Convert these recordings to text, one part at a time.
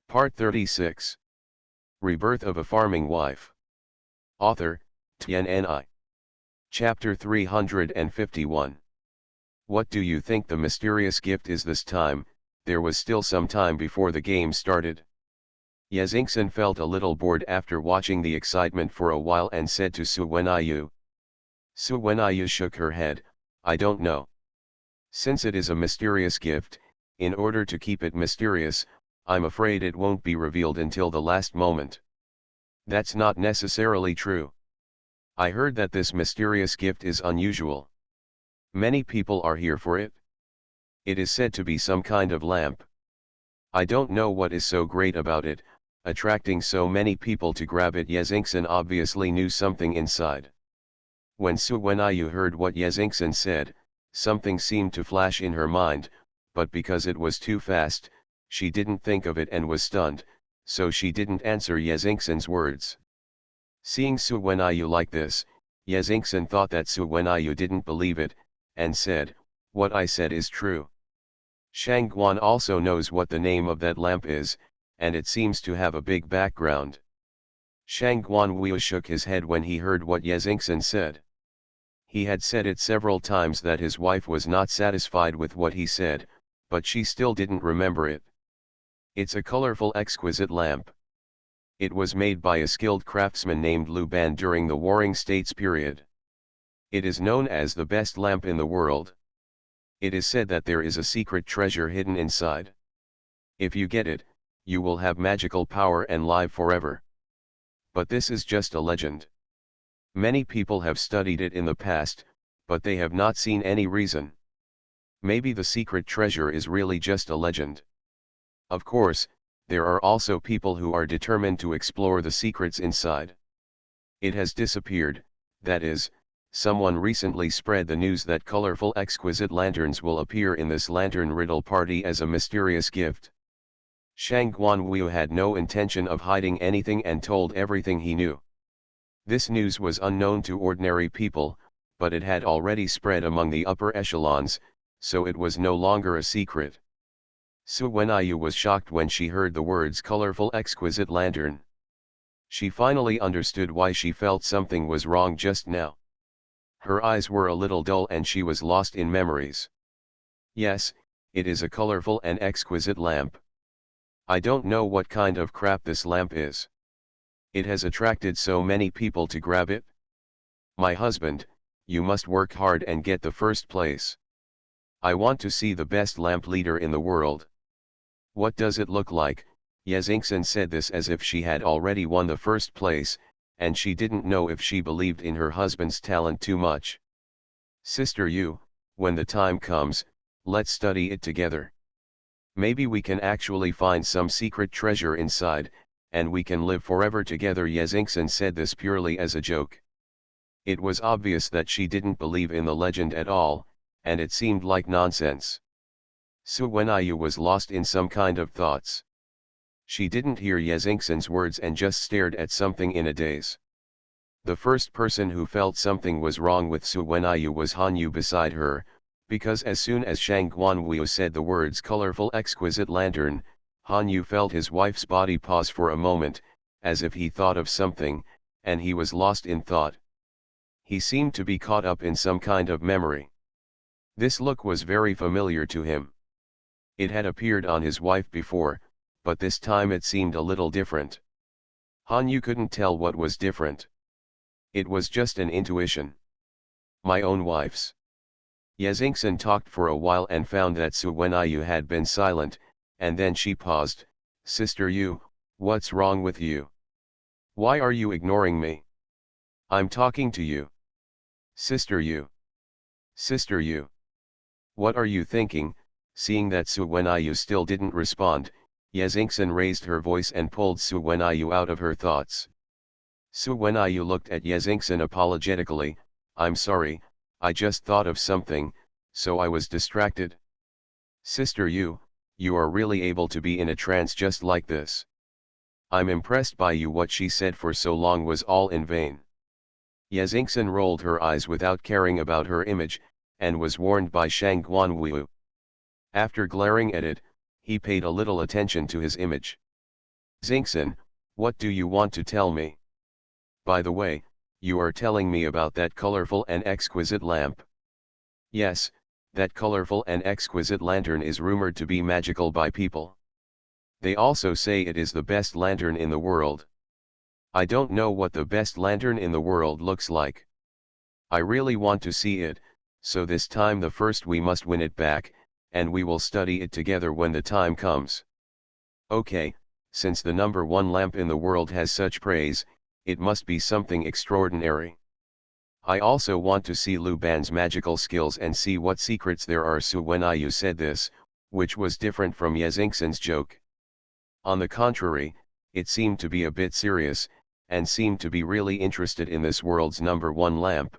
Part 36. Rebirth of a Farming Wife. Author, Tien. Chapter 351. What do you think the mysterious gift is this time? There was still some time before the game started. Yazingson felt a little bored after watching the excitement for a while and said to Su Wenyu. Su Wenyu shook her head, I don't know. Since it is a mysterious gift, in order to keep it mysterious, I'm afraid it won't be revealed until the last moment. That's not necessarily true. I heard that this mysterious gift is unusual. Many people are here for it. It is said to be some kind of lamp. I don't know what is so great about it, attracting so many people to grab it. Yazingson obviously knew something inside. When Su Wenyu heard what Yazingson said, something seemed to flash in her mind, but because it was too fast, she didn't think of it and was stunned, so she didn't answer Yazingson's words. Seeing Su Wenyu like this, Yazingson thought that Su Wenyu didn't believe it, and said, what I said is true. Shangguan also knows what the name of that lamp is, and it seems to have a big background. Shangguan shook his head when he heard what Yazingson said. He had said it several times that his wife was not satisfied with what he said, but she still didn't remember it. It's a colorful, exquisite lamp. It was made by a skilled craftsman named Lu Ban during the Warring States period. It is known as the best lamp in the world. It is said that there is a secret treasure hidden inside. If you get it, you will have magical power and live forever. But this is just a legend. Many people have studied it in the past, but they have not seen any reason. Maybe the secret treasure is really just a legend. Of course, there are also people who are determined to explore the secrets inside. It has disappeared, that is, someone recently spread the news that colorful exquisite lanterns will appear in this lantern riddle party as a mysterious gift. Shangguan had no intention of hiding anything and told everything he knew. This news was unknown to ordinary people, but it had already spread among the upper echelons, so it was no longer a secret. Su Wenyu was shocked when she heard the words colorful exquisite lantern. She finally understood why she felt something was wrong just now. Her eyes were a little dull and she was lost in memories. Yes, it is a colorful and exquisite lamp. I don't know what kind of crap this lamp is. It has attracted so many people to grab it. My husband, you must work hard and get the first place. I want to see the best lamp leader in the world. What does it look like? Yazingson said this as if she had already won the first place, and she didn't know if she believed in her husband's talent too much. Sister Yu, when the time comes, let's study it together. Maybe we can actually find some secret treasure inside, and we can live forever together. Yazingson said this purely as a joke. It was obvious that she didn't believe in the legend at all, and it seemed like nonsense. Su Wenyu was lost in some kind of thoughts. She didn't hear Yazingson's words and just stared at something in a daze. The first person who felt something was wrong with Su Wenyu was Hanyu beside her, because as soon as Shangguan said the words colorful exquisite lantern, Hanyu felt his wife's body pause for a moment, as if he thought of something, and he was lost in thought. He seemed to be caught up in some kind of memory. This look was very familiar to him. It had appeared on his wife before, but this time it seemed a little different. Hanyu couldn't tell what was different. It was just an intuition. My own wife's. Yazingson talked for a while and found that Su Wenyu had been silent, and then she paused. Sister Yu, what's wrong with you? Why are you ignoring me? I'm talking to you. Sister Yu. Sister Yu. What are you thinking? Seeing that Su Wenyu still didn't respond, Yazingson raised her voice and pulled Su Wenyu out of her thoughts. Su Wenyu looked at Yazingson apologetically. I'm sorry, I just thought of something, so I was distracted. Sister Yu, you are really able to be in a trance just like this. I'm impressed by you. What she said for so long was all in vain. Yazingson rolled her eyes without caring about her image, and was warned by Shangguan. After glaring at it, he paid a little attention to his image. Xingxin, what do you want to tell me? By the way, you are telling me about that colorful and exquisite lamp. Yes, that colorful and exquisite lantern is rumored to be magical by people. They also say it is the best lantern in the world. I don't know what the best lantern in the world looks like. I really want to see it, so this time the first we must win it back, and we will study it together when the time comes. Okay, since the number one lamp in the world has such praise, it must be something extraordinary. I also want to see Lu Ban's magical skills and see what secrets there are. So when Ayu said this, which was different from Ye Xingxin's joke. On the contrary, it seemed to be a bit serious, and seemed to be really interested in this world's number one lamp.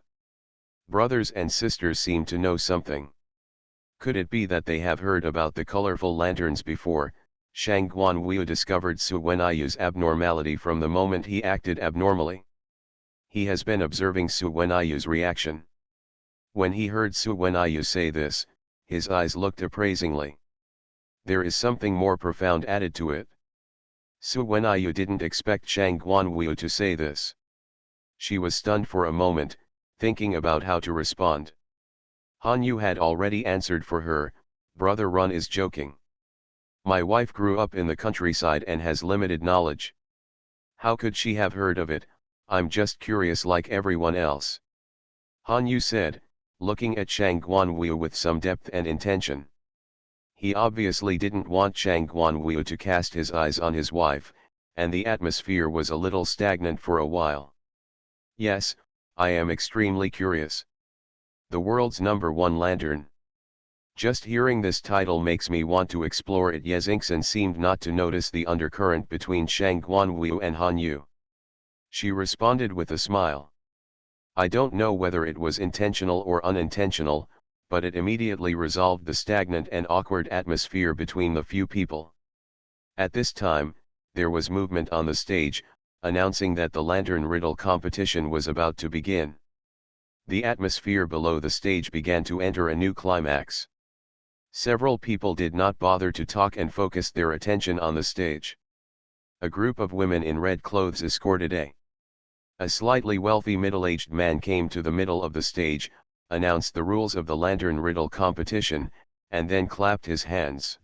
Brothers and sisters seem to know something. Could it be that they have heard about the colorful lanterns before? Shang Guanwu discovered Su Wenayu's abnormality from the moment he acted abnormally. He has been observing Su Wenayu's reaction. When he heard Su Wenayu say this, his eyes looked appraisingly. There is something more profound added to it. Su Wenayu didn't expect Shang Guanwu to say this. She was stunned for a moment, thinking about how to respond. Han Yu had already answered for her, Brother Run is joking. My wife grew up in the countryside and has limited knowledge. How could she have heard of it? I'm just curious like everyone else. Han Yu said, looking at Shang Guanwu with some depth and intention. He obviously didn't want Shang Guanwu to cast his eyes on his wife, and the atmosphere was a little stagnant for a while. Yes, I am extremely curious. The world's number one lantern. Just hearing this title makes me want to explore it. Ye Xingxin seemed not to notice the undercurrent between Shang Guanwu and Han Yu. She responded with a smile. I don't know whether it was intentional or unintentional, but it immediately resolved the stagnant and awkward atmosphere between the few people. At this time, there was movement on the stage, announcing that the lantern riddle competition was about to begin. The atmosphere below the stage began to enter a new climax. Several people did not bother to talk and focused their attention on the stage. A group of women in red clothes escorted a slightly wealthy middle-aged man came to the middle of the stage, announced the rules of the lantern riddle competition, and then clapped his hands.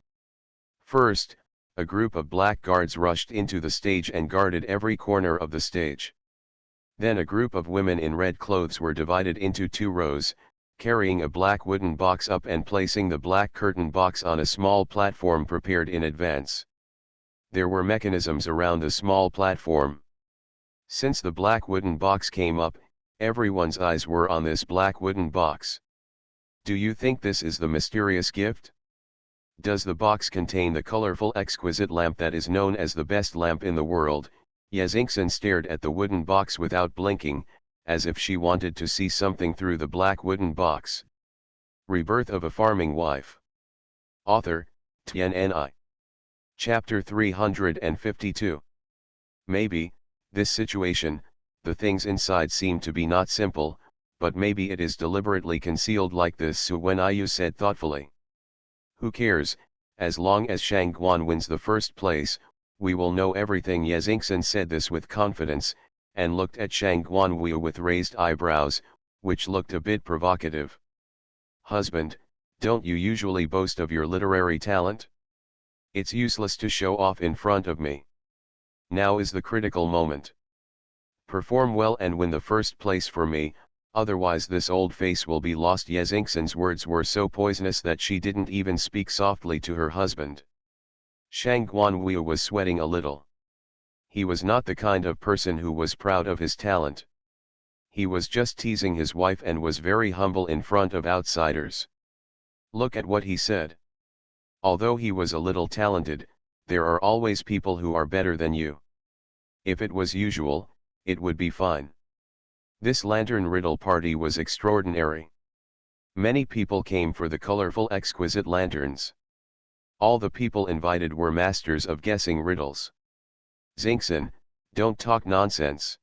First, a group of black guards rushed into the stage and guarded every corner of the stage. Then a group of women in red clothes were divided into two rows, carrying a black wooden box up and placing the black curtain box on a small platform prepared in advance. There were mechanisms around the small platform. Since the black wooden box came up, everyone's eyes were on this black wooden box. Do you think this is the mysterious gift? Does the box contain the colorful exquisite lamp that is known as the best lamp in the world? Ye Xingxin stared at the wooden box without blinking, as if she wanted to see something through the black wooden box. Rebirth of a Farming Wife. Author, Tian Ni. Chapter 352. Maybe, this situation, the things inside seem to be not simple, but maybe it is deliberately concealed like this. Su Wenayu said thoughtfully. Who cares, as long as Shang Guan wins the first place, we will know everything. Ye Xingxin said this with confidence, and looked at Shang Guanwu with raised eyebrows, which looked a bit provocative. Husband, don't you usually boast of your literary talent? It's useless to show off in front of me. Now is the critical moment. Perform well and win the first place for me, otherwise this old face will be lost. Ye Xingxin's words were so poisonous that she didn't even speak softly to her husband. Shang Guanwu was sweating a little. He was not the kind of person who was proud of his talent. He was just teasing his wife and was very humble in front of outsiders. Look at what he said. Although he was a little talented, there are always people who are better than you. If it was usual, it would be fine. This lantern riddle party was extraordinary. Many people came for the colorful exquisite lanterns. All the people invited were masters of guessing riddles. Xingxin, don't talk nonsense.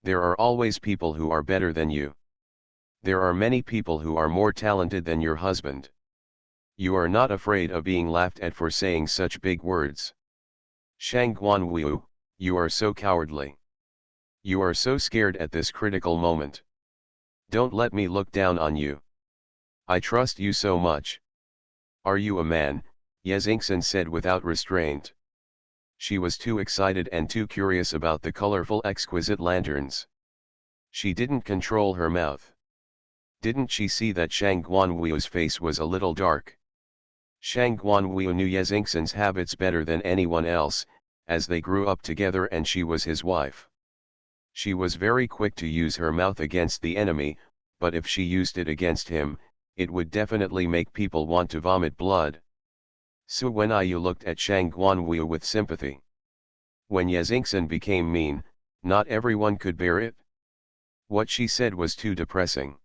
There are always people who are better than you. There are many people who are more talented than your husband. You are not afraid of being laughed at for saying such big words. Shang Guanwu, you are so cowardly. You are so scared at this critical moment. Don't let me look down on you. I trust you so much. Are you a man? Yezingson said without restraint. She was too excited and too curious about the colorful exquisite lanterns. She didn't control her mouth. Didn't she see that Shang Guanwu's face was a little dark? Shang Guanwu knew Yezingson's habits better than anyone else, as they grew up together and she was his wife. She was very quick to use her mouth against the enemy, but if she used it against him, it would definitely make people want to vomit blood. Su Wenyu looked at Shang Guanwu with sympathy. When Yezingson became mean, not everyone could bear it. What she said was too depressing.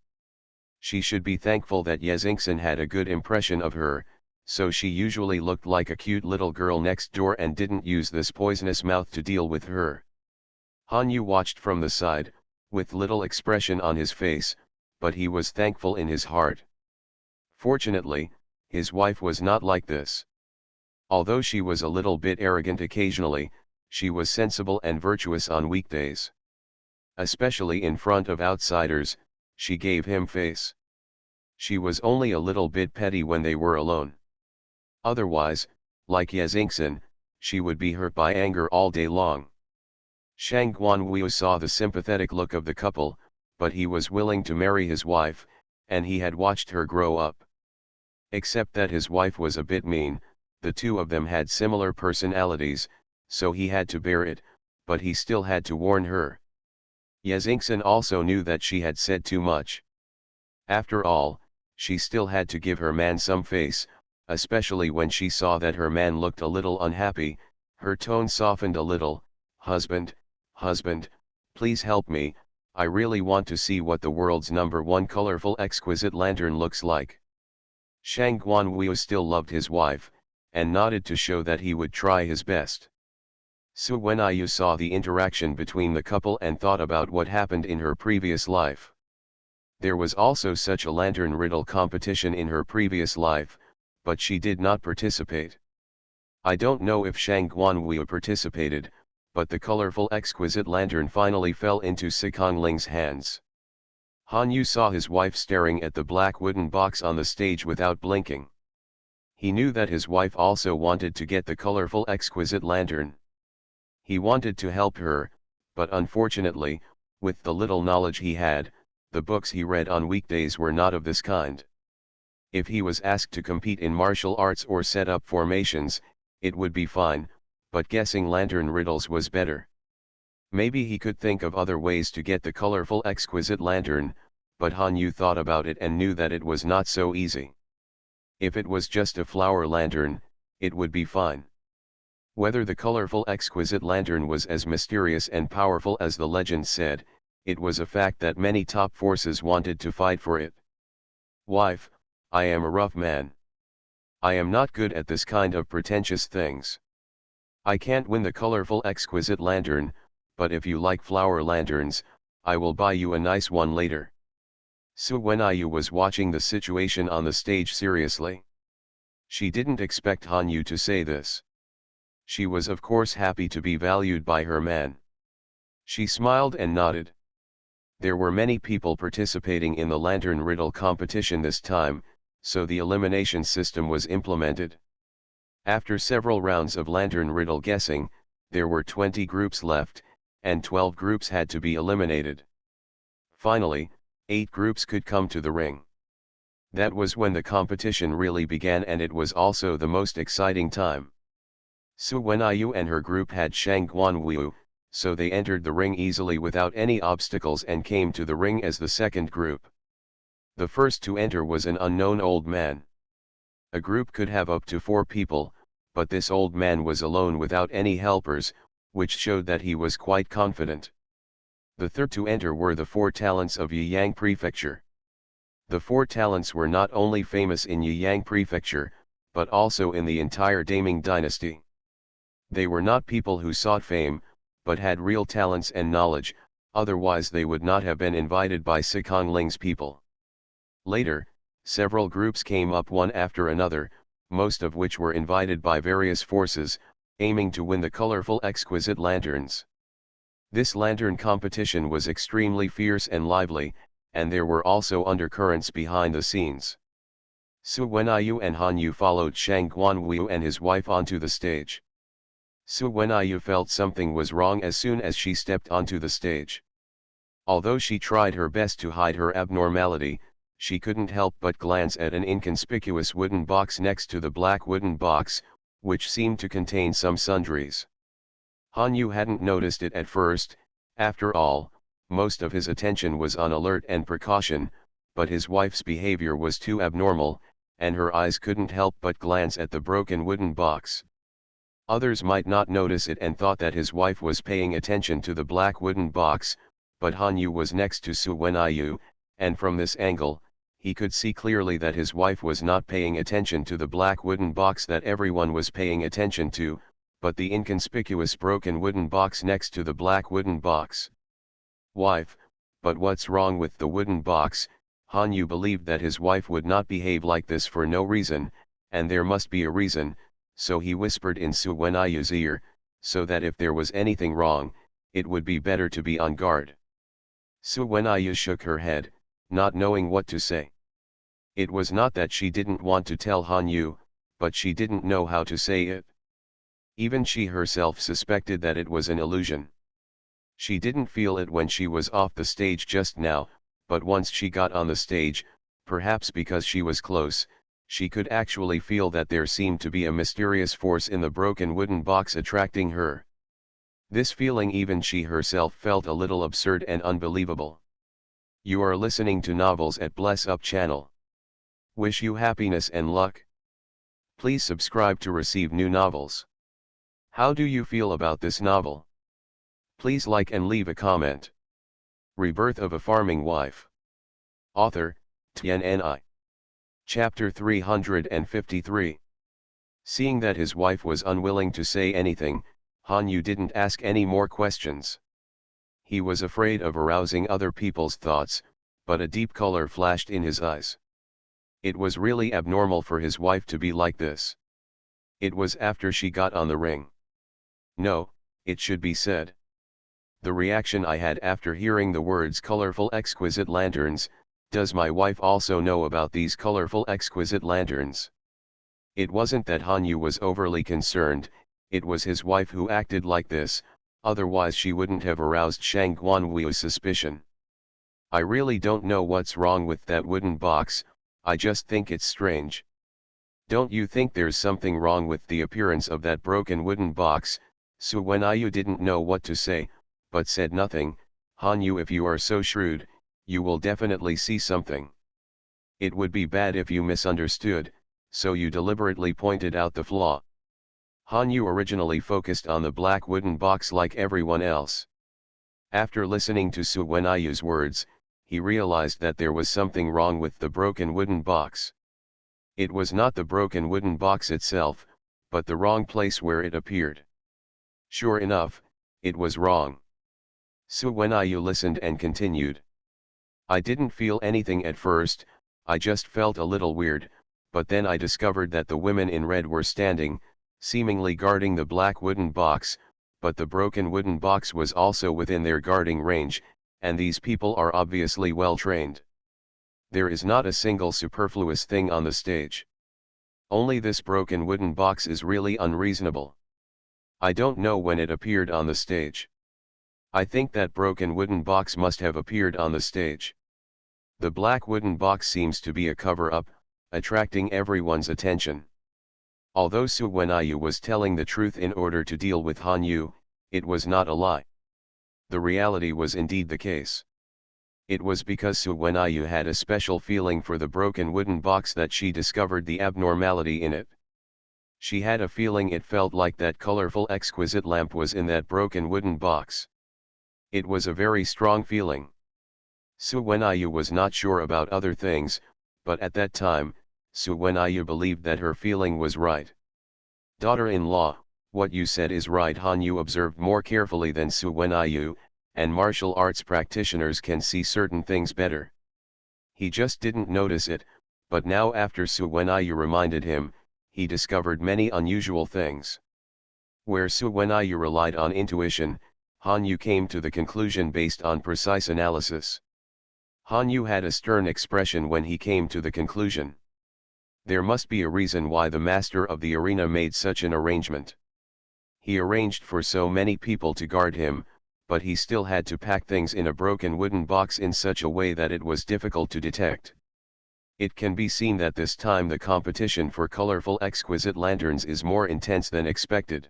She should be thankful that Yezingson had a good impression of her, so she usually looked like a cute little girl next door and didn't use this poisonous mouth to deal with her. Hanyu watched from the side, with little expression on his face, but he was thankful in his heart. Fortunately, his wife was not like this. Although she was a little bit arrogant occasionally, she was sensible and virtuous on weekdays. Especially in front of outsiders, she gave him face. She was only a little bit petty when they were alone. Otherwise, like Yezingson, she would be hurt by anger all day long. Shang Guanwu saw the sympathetic look of the couple, but he was willing to marry his wife, and he had watched her grow up. Except that his wife was a bit mean, the two of them had similar personalities, so he had to bear it, but he still had to warn her. Yezingson also knew that she had said too much. After all, she still had to give her man some face, especially when she saw that her man looked a little unhappy. Her tone softened a little. Husband, please help me, I really want to see what the world's #1 colorful exquisite lantern looks like. Shang Guanwu still loved his wife, and nodded to show that he would try his best. Su Wenyu saw the interaction between the couple and thought about what happened in her previous life. There was also such a lantern riddle competition in her previous life, but she did not participate. I don't know if Shang Guanwu participated, but the colorful exquisite lantern finally fell into Sikongling's hands. Hanyu saw his wife staring at the black wooden box on the stage without blinking. He knew that his wife also wanted to get the colorful exquisite lantern. He wanted to help her, but unfortunately, with the little knowledge he had, the books he read on weekdays were not of this kind. If he was asked to compete in martial arts or set up formations, it would be fine, but guessing lantern riddles was better. Maybe he could think of other ways to get the colorful exquisite lantern, but Hanyu thought about it and knew that it was not so easy. If it was just a flower lantern, it would be fine. Whether the colorful exquisite lantern was as mysterious and powerful as the legend said, it was a fact that many top forces wanted to fight for it. Wife, I am a rough man. I am not good at this kind of pretentious things. I can't win the colorful exquisite lantern, but if you like flower lanterns, I will buy you a nice one later. Su Wenyu was watching the situation on the stage seriously. She didn't expect Hanyu to say this. She was of course happy to be valued by her man. She smiled and nodded. There were many people participating in the lantern riddle competition this time, so the elimination system was implemented. After several rounds of lantern riddle guessing, there were 20 groups left, and 12 groups had to be eliminated. Finally, 8 groups could come to the ring. That was when the competition really began, and it was also the most exciting time. Su Wenyu and her group had Shang Guanwu, so they entered the ring easily without any obstacles and came to the ring as the second group. The first to enter was an unknown old man. A group could have up to 4 people, but this old man was alone without any helpers, which showed that he was quite confident. The third to enter were the 4 talents of Yiyang Prefecture. The 4 talents were not only famous in Yiyang Prefecture, but also in the entire Daming dynasty. They were not people who sought fame, but had real talents and knowledge, otherwise they would not have been invited by Sikongling's people. Later, several groups came up one after another, most of which were invited by various forces, aiming to win the colorful exquisite lanterns. This lantern competition was extremely fierce and lively, and there were also undercurrents behind the scenes. Su Wenyu and Han Yu followed Shang Guanwu and his wife onto the stage. Su Wenyu felt something was wrong as soon as she stepped onto the stage. Although she tried her best to hide her abnormality, she couldn't help but glance at an inconspicuous wooden box next to the black wooden box, which seemed to contain some sundries. Han Yu hadn't noticed it at first. After all, most of his attention was on alert and precaution, but his wife's behavior was too abnormal, and her eyes couldn't help but glance at the broken wooden box. Others might not notice it and thought that his wife was paying attention to the black wooden box, but Han Yu was next to Su Wenyu, and from this angle, he could see clearly that his wife was not paying attention to the black wooden box that everyone was paying attention to, but the inconspicuous broken wooden box next to the black wooden box. Wife, but what's wrong with the wooden box? Han Yu believed that his wife would not behave like this for no reason, and there must be a reason, so he whispered in Su Wenyu's ear, so that if there was anything wrong, it would be better to be on guard. Su Wenyu shook her head, not knowing what to say. It was not that she didn't want to tell Han Yu, but she didn't know how to say it. Even she herself suspected that it was an illusion. She didn't feel it when she was off the stage just now, but once she got on the stage, perhaps because she was close, she could actually feel that there seemed to be a mysterious force in the broken wooden box attracting her. This feeling even she herself felt a little absurd and unbelievable. You are listening to Novels at Bless Up channel. Wish you happiness and luck. Please subscribe to receive new novels. How do you feel about this novel? Please like and leave a comment. Rebirth of a Farming Wife. Author, TNNI. Chapter 353. Seeing that his wife was unwilling to say anything, Han Yu didn't ask any more questions. He was afraid of arousing other people's thoughts, but a deep color flashed in his eyes. It was really abnormal for his wife to be like this. It was after she got on the ring. No, it should be said. The reaction I had after hearing the words colorful exquisite lanterns. Does my wife also know about these colorful exquisite lanterns? It wasn't that Han Yu was overly concerned, it was his wife who acted like this, otherwise she wouldn't have aroused Shang Guanwu's suspicion. I really don't know what's wrong with that wooden box, I just think it's strange. Don't you think there's something wrong with the appearance of that broken wooden box? Su Wenyu didn't know what to say, but said nothing. Han Yu, if you are so shrewd, you will definitely see something. It would be bad if you misunderstood, so you deliberately pointed out the flaw. Han Yu originally focused on the black wooden box like everyone else. After listening to Su Wenyu's words, he realized that there was something wrong with the broken wooden box. It was not the broken wooden box itself, but the wrong place where it appeared. Sure enough, it was wrong. Su Wenyu listened and continued. I didn't feel anything at first, I just felt a little weird, but then I discovered that the women in red were standing, seemingly guarding the black wooden box, but the broken wooden box was also within their guarding range, and these people are obviously well trained. There is not a single superfluous thing on the stage. Only this broken wooden box is really unreasonable. I don't know when it appeared on the stage. I think that broken wooden box must have appeared on the stage. The black wooden box seems to be a cover-up, attracting everyone's attention. Although Su Wenyu was telling the truth in order to deal with Han Yu, it was not a lie. The reality was indeed the case. It was because Su Wenyu had a special feeling for the broken wooden box that she discovered the abnormality in it. She had a feeling it felt like that colorful exquisite lamp was in that broken wooden box. It was a very strong feeling. Su Wenyu was not sure about other things, but at that time, Su Wenyu believed that her feeling was right. Daughter-in-law, what you said is right. Han Yu observed more carefully than Su Wenyu, and martial arts practitioners can see certain things better. He just didn't notice it, but now after Su Wenyu reminded him, he discovered many unusual things. Where Su Wenyu relied on intuition, Han Yu came to the conclusion based on precise analysis. Han Yu had a stern expression when he came to the conclusion. There must be a reason why the master of the arena made such an arrangement. He arranged for so many people to guard him, but he still had to pack things in a broken wooden box in such a way that it was difficult to detect. It can be seen that this time the competition for colorful exquisite lanterns is more intense than expected.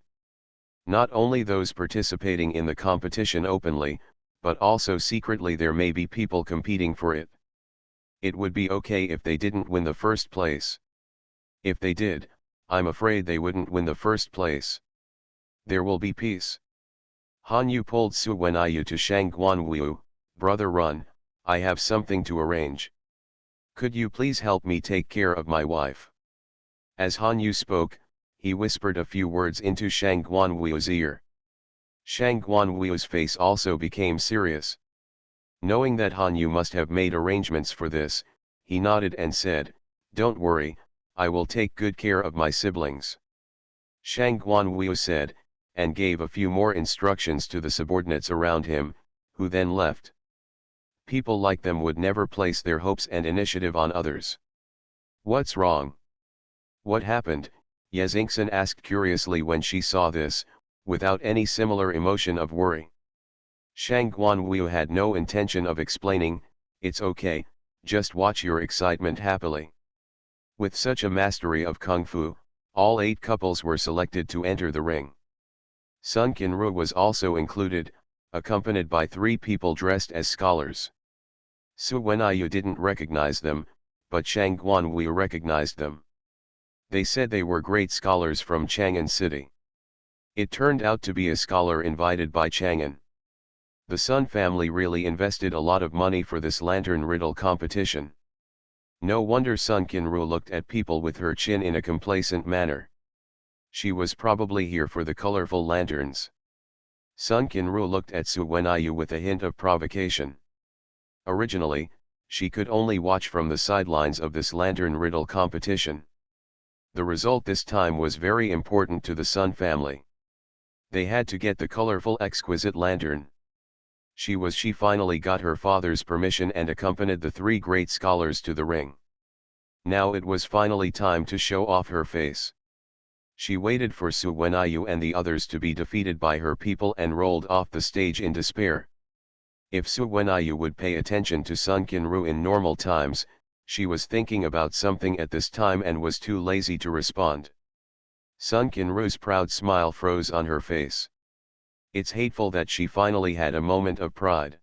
Not only those participating in the competition openly, but also secretly there may be people competing for it. It would be okay if they didn't win the first place. If they did, I'm afraid they wouldn't win the first place. There will be peace. Han Yu pulled Su Wenyu to Shang Guanwu, brother run, I have something to arrange. Could you please help me take care of my wife? As Han Yu spoke, he whispered a few words into Shang Guanwu's ear. Shang Guanwu's face also became serious. Knowing that Han Yu must have made arrangements for this, he nodded and said, "Don't worry, I will take good care of my siblings." Shang Guanwu said, and gave a few more instructions to the subordinates around him, who then left. People like them would never place their hopes and initiative on others. What's wrong? What happened? Ye Xingxin asked curiously when she saw this, without any similar emotion of worry. Shang Guanwu had no intention of explaining, "It's okay, just watch your excitement happily." With such a mastery of Kung Fu, all 8 couples were selected to enter the ring. Sun Qinru was also included, accompanied by 3 people dressed as scholars. Su Wenyu didn't recognize them, but Shang Guanwu recognized them. They said they were great scholars from Chang'an City. It turned out to be a scholar invited by Chang'an. The Sun family really invested a lot of money for this lantern riddle competition. No wonder Sun Qinru looked at people with her chin in a complacent manner. She was probably here for the colorful lanterns. Sun Qinru looked at Su Wenyu with a hint of provocation. Originally, she could only watch from the sidelines of this lantern riddle competition. The result this time was very important to the Sun family. They had to get the colorful exquisite lantern. She finally got her father's permission and accompanied the 3 great scholars to the ring. Now it was finally time to show off her face. She waited for Su Wenyu and the others to be defeated by her people and rolled off the stage in despair. If Su Wenyu would pay attention to Sun Qinru in normal times, she was thinking about something at this time and was too lazy to respond. Sun Qinru's proud smile froze on her face. It's hateful that she finally had a moment of pride.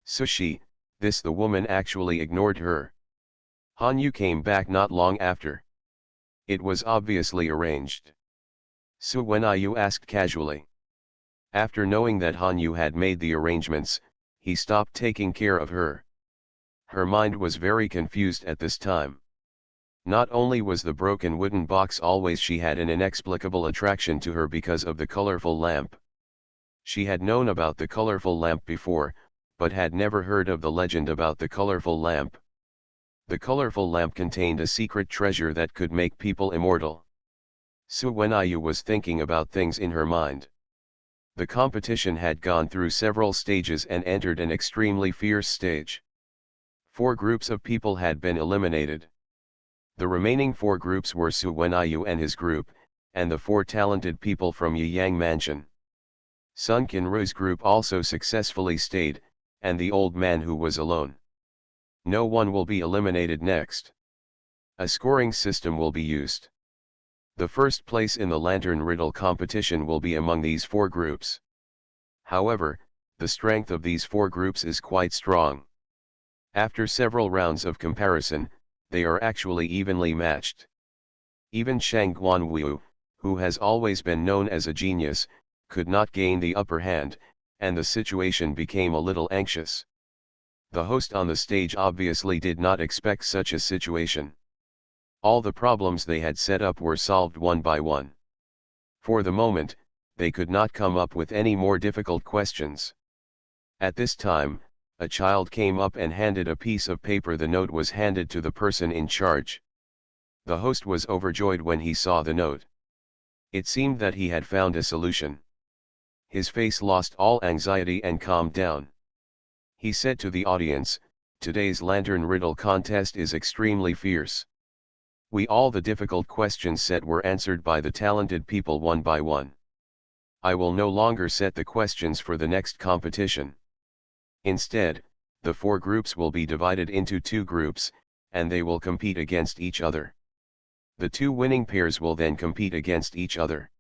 Sushi, the woman actually ignored her. Han Yu came back not long after. It was obviously arranged. Su Wenyu asked casually. After knowing that Han Yu had made the arrangements, he stopped taking care of her. Her mind was very confused at this time. Not only was the broken wooden box always she had an inexplicable attraction to her because of the colorful lamp. She had known about the colorful lamp before, but had never heard of the legend about the colorful lamp. The colorful lamp contained a secret treasure that could make people immortal. Su Wenyu was thinking about things in her mind. The competition had gone through several stages and entered an extremely fierce stage. 4 groups of people had been eliminated. The remaining 4 groups were Su Wenyu and his group, and the 4 talented people from Yang Mansion. Sun Qinru's group also successfully stayed, and the old man who was alone. No one will be eliminated next. A scoring system will be used. The first place in the lantern riddle competition will be among these 4 groups. However, the strength of these 4 groups is quite strong. After several rounds of comparison, they are actually evenly matched. Even Shang Guanwu, who has always been known as a genius, could not gain the upper hand, and the situation became a little anxious. The host on the stage obviously did not expect such a situation. All the problems they had set up were solved one by one. For the moment, they could not come up with any more difficult questions. At this time, a child came up and handed a piece of paper. The note was handed to the person in charge. The host was overjoyed when he saw the note. It seemed that he had found a solution. His face lost all anxiety and calmed down. He said to the audience, "Today's lantern riddle contest is extremely fierce. All the difficult questions set were answered by the talented people one by one. I will no longer set the questions for the next competition. Instead, the 4 groups will be divided into 2 groups, and they will compete against each other. The 2 winning pairs will then compete against each other.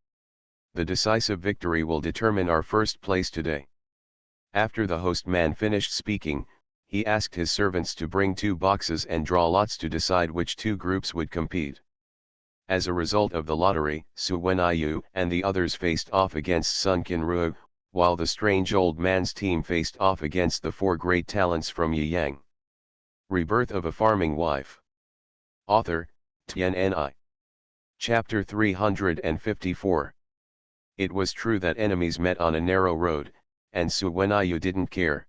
The decisive victory will determine our first place today." After the host man finished speaking, he asked his servants to bring 2 boxes and draw lots to decide which 2 groups would compete. As a result of the lottery, Su Wenyu and the others faced off against Sun Qinru, while the strange old man's team faced off against the 4 great talents from Yiyang. Rebirth of a Farming Wife. Author, TNNI. Chapter 354. It was true that enemies met on a narrow road, and Su Wenyu didn't care.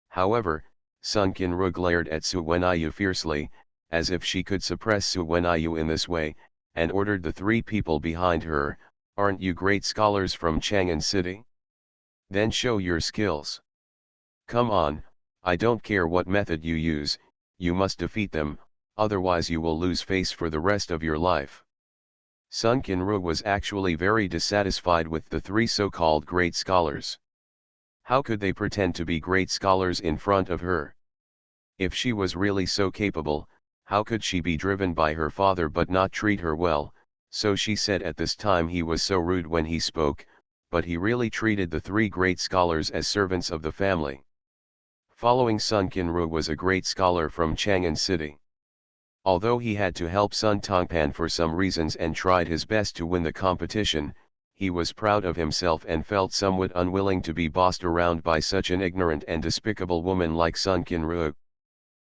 However, Sun Qinru glared at Su Wenyu fiercely, as if she could suppress Su Wenyu in this way, and ordered the 3 people behind her, "Aren't you great scholars from Chang'an City? Then show your skills. Come on, I don't care what method you use, you must defeat them, otherwise you will lose face for the rest of your life." Sun Qinru was actually very dissatisfied with the 3 so-called great scholars. How could they pretend to be great scholars in front of her? If she was really so capable, how could she be driven by her father but not treat her well? So she said at this time he was so rude when he spoke, but he really treated the 3 great scholars as servants of the family. Following Sun Qinru was a great scholar from Chang'an City. Although he had to help Sun Tongpan for some reasons and tried his best to win the competition, he was proud of himself and felt somewhat unwilling to be bossed around by such an ignorant and despicable woman like Sun Qinru.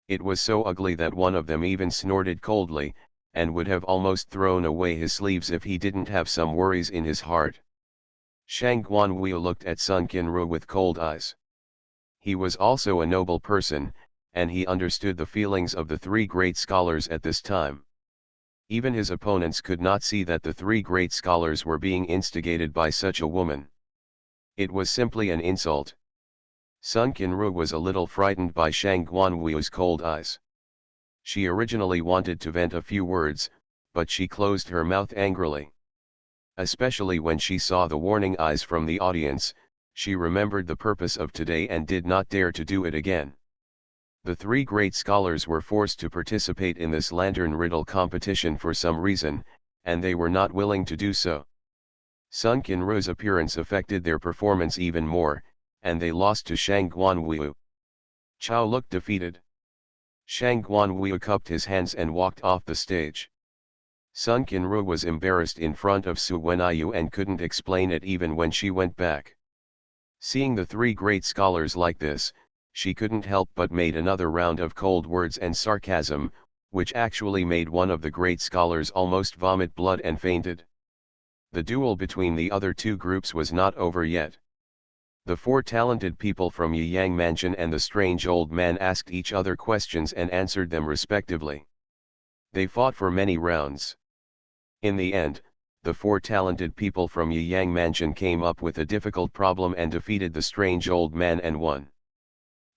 It was so ugly that one of them even snorted coldly, and would have almost thrown away his sleeves if he didn't have some worries in his heart. Shang Guanwu looked at Sun Qinru with cold eyes. He was also a noble person, and he understood the feelings of the 3 great scholars at this time. Even his opponents could not see that the 3 great scholars were being instigated by such a woman. It was simply an insult. Sun Qinru was a little frightened by Shang Guanwu's cold eyes. She originally wanted to vent a few words, but she closed her mouth angrily. Especially when she saw the warning eyes from the audience, she remembered the purpose of today and did not dare to do it again. The 3 great scholars were forced to participate in this lantern riddle competition for some reason, and they were not willing to do so. Sun Qinru's appearance affected their performance even more, and they lost to Shang Guanwu. Chao looked defeated. Shang Guanwu cupped his hands and walked off the stage. Sun Qinru was embarrassed in front of Su Wenyu and couldn't explain it even when she went back. Seeing the 3 great scholars like this, she couldn't help but made another round of cold words and sarcasm, which actually made one of the great scholars almost vomit blood and fainted. The duel between the other 2 groups was not over yet. The 4 talented people from Yiyang Mansion and the strange old man asked each other questions and answered them respectively. They fought for many rounds. In the end, the 4 talented people from Yiyang Mansion came up with a difficult problem and defeated the strange old man and won.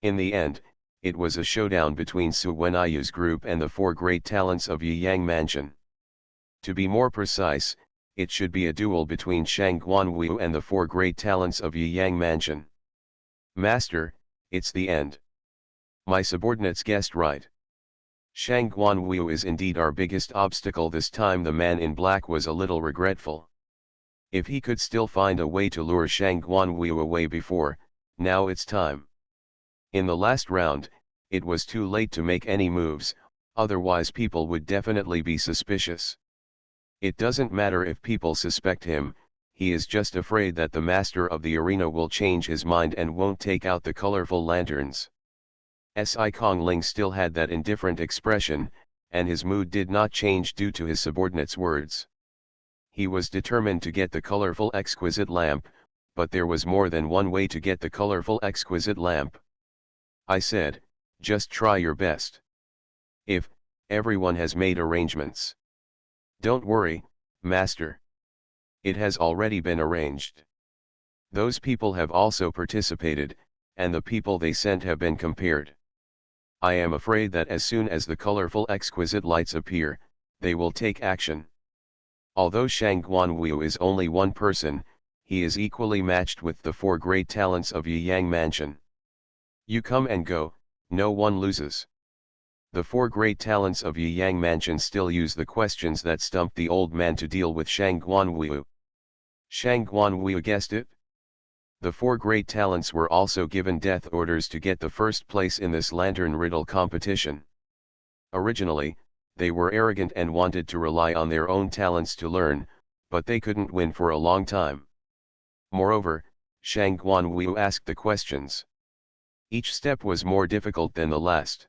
In the end, it was a showdown between Su Wenyu's group and the 4 great talents of Yiyang Mansion. To be more precise, it should be a duel between Shang Guanwu and the 4 great talents of Yiyang Mansion. Master, it's the end. My subordinates guessed right. Shang Guanwu is indeed our biggest obstacle this time. The man in black was a little regretful. If he could still find a way to lure Shang Guanwu away before, now it's time. In the last round, it was too late to make any moves, otherwise people would definitely be suspicious. It doesn't matter if people suspect him, he is just afraid that the master of the arena will change his mind and won't take out the colorful lanterns. Kong Ling still had that indifferent expression, and his mood did not change due to his subordinate's words. He was determined to get the colorful exquisite lamp, but there was more than one way to get the colorful exquisite lamp. I said, just try your best. If everyone has made arrangements. Don't worry, master. It has already been arranged. Those people have also participated, and the people they sent have been compared. I am afraid that as soon as the colorful exquisite lights appear, they will take action. Although Shang Guanwu is only one person, he is equally matched with the 4 great talents of Yang Mansion. You come and go, no one loses. The 4 great talents of Yang Mansion still use the questions that stumped the old man to deal with Shang Guanwu. Shang Guanwu guessed it? The 4 great talents were also given death orders to get the first place in this lantern riddle competition. Originally, they were arrogant and wanted to rely on their own talents to learn, but they couldn't win for a long time. Moreover, Shang Guanwu asked the questions. Each step was more difficult than the last.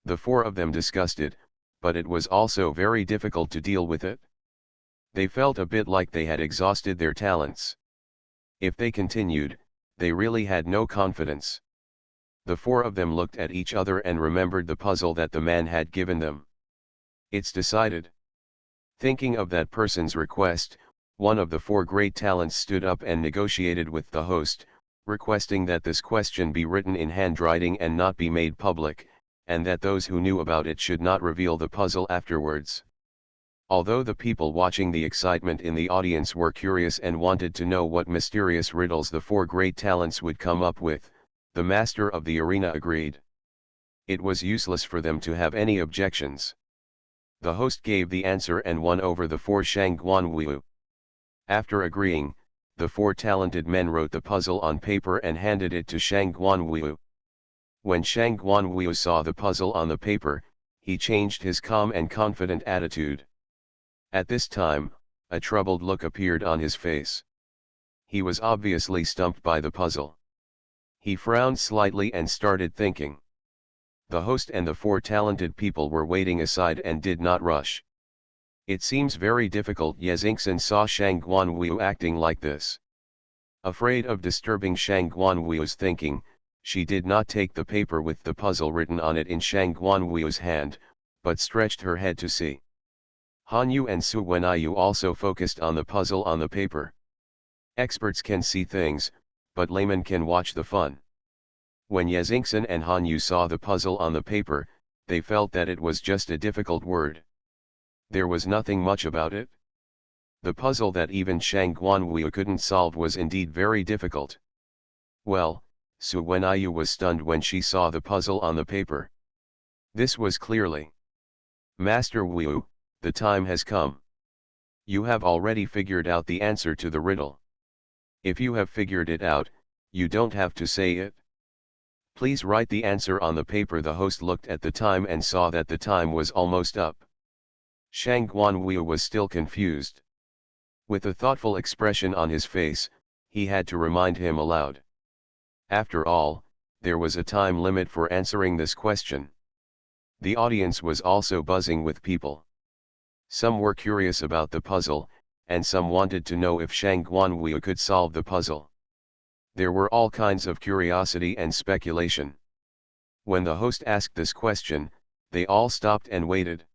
The 4 of them discussed it, but it was also very difficult to deal with it. They felt a bit like they had exhausted their talents. If they continued, they really had no confidence. The 4 of them looked at each other and remembered the puzzle that the man had given them. It's decided. Thinking of that person's request, one of the 4 great talents stood up and negotiated with the host, requesting that this question be written in handwriting and not be made public, and that those who knew about it should not reveal the puzzle afterwards. Although the people watching the excitement in the audience were curious and wanted to know what mysterious riddles the 4 great talents would come up with, the master of the arena agreed. It was useless for them to have any objections. The host gave the answer and won over the 4 Shang Guanwu. After agreeing, the 4 talented men wrote the puzzle on paper and handed it to Shang Guanwu. When Shang Guanwu saw the puzzle on the paper, he changed his calm and confident attitude. At this time, a troubled look appeared on his face. He was obviously stumped by the puzzle. He frowned slightly and started thinking. The host and the 4 talented people were waiting aside and did not rush. It seems very difficult. Yezingson saw Shang Guanwu acting like this. Afraid of disturbing Shang Guanwu's thinking, she did not take the paper with the puzzle written on it in Shang Guanwu's hand, but stretched her head to see. Han Yu and Su Wenyu also focused on the puzzle on the paper. Experts can see things, but laymen can watch the fun. When Yezingson and Han Yu saw the puzzle on the paper, they felt that it was just a difficult word. There was nothing much about it. The puzzle that even Shang Guanwu couldn't solve was indeed very difficult. Well, Su Wenyu was stunned when she saw the puzzle on the paper. This was clearly Master Wu. The time has come. You have already figured out the answer to the riddle. If you have figured it out, you don't have to say it. Please write the answer on the paper. The host looked at the time and saw that the time was almost up. Shang Guanwu was still confused. With a thoughtful expression on his face, he had to remind him aloud. After all, there was a time limit for answering this question. The audience was also buzzing with people. Some were curious about the puzzle, and some wanted to know if Shang Guanwu could solve the puzzle. There were all kinds of curiosity and speculation. When the host asked this question, they all stopped and waited.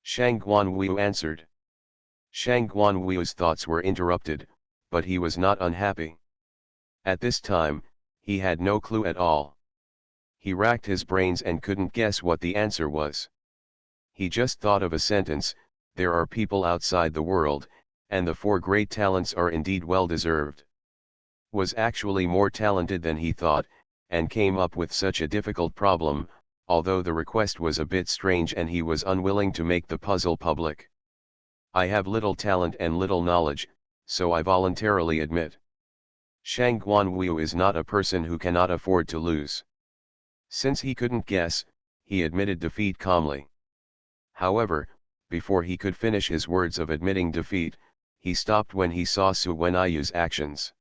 Shang Guanwu answered. Shang Guanwu's thoughts were interrupted, but he was not unhappy. At this time, he had no clue at all. He racked his brains and couldn't guess what the answer was. He just thought of a sentence, "There are people outside the world, and the 4 great talents are indeed well deserved." Was actually more talented than he thought, and came up with such a difficult problem, although the request was a bit strange and he was unwilling to make the puzzle public. I have little talent and little knowledge, so I voluntarily admit. Shang Guanwu is not a person who cannot afford to lose. Since he couldn't guess, he admitted defeat calmly. However, before he could finish his words of admitting defeat, he stopped when he saw Su Wenyu's actions.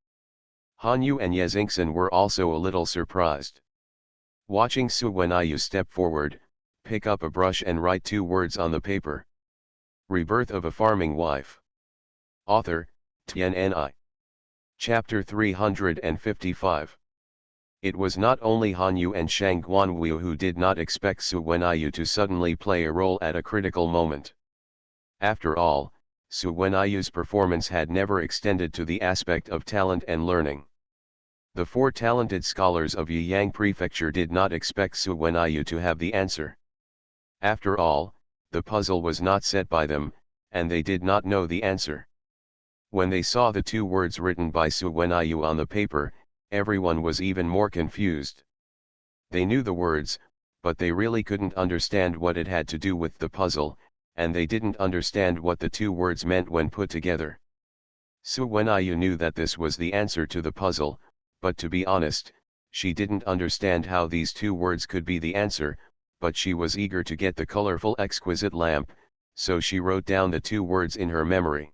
Han Yu and Yezingson were also a little surprised. Watching Su Wenyu step forward, pick up a brush and write 2 words on the paper. Rebirth of a Farming Wife. Author, Tianni. Chapter 355. It was not only Han Yu and Shang Guanwu who did not expect Su Wenyu to suddenly play a role at a critical moment. After all, Suwenayu's performance had never extended to the aspect of talent and learning. The four talented scholars of Yiyang Prefecture did not expect Suwenayu to have the answer. After all, the puzzle was not set by them, and they did not know the answer. When they saw the two words written by Suwenayu on the paper, everyone was even more confused. They knew the words, but they really couldn't understand what it had to do with the puzzle, and they didn't understand what the two words meant when put together. Suwenayu knew that this was the answer to the puzzle, but to be honest, she didn't understand how these two words could be the answer, but she was eager to get the colorful exquisite lamp, so she wrote down the two words in her memory.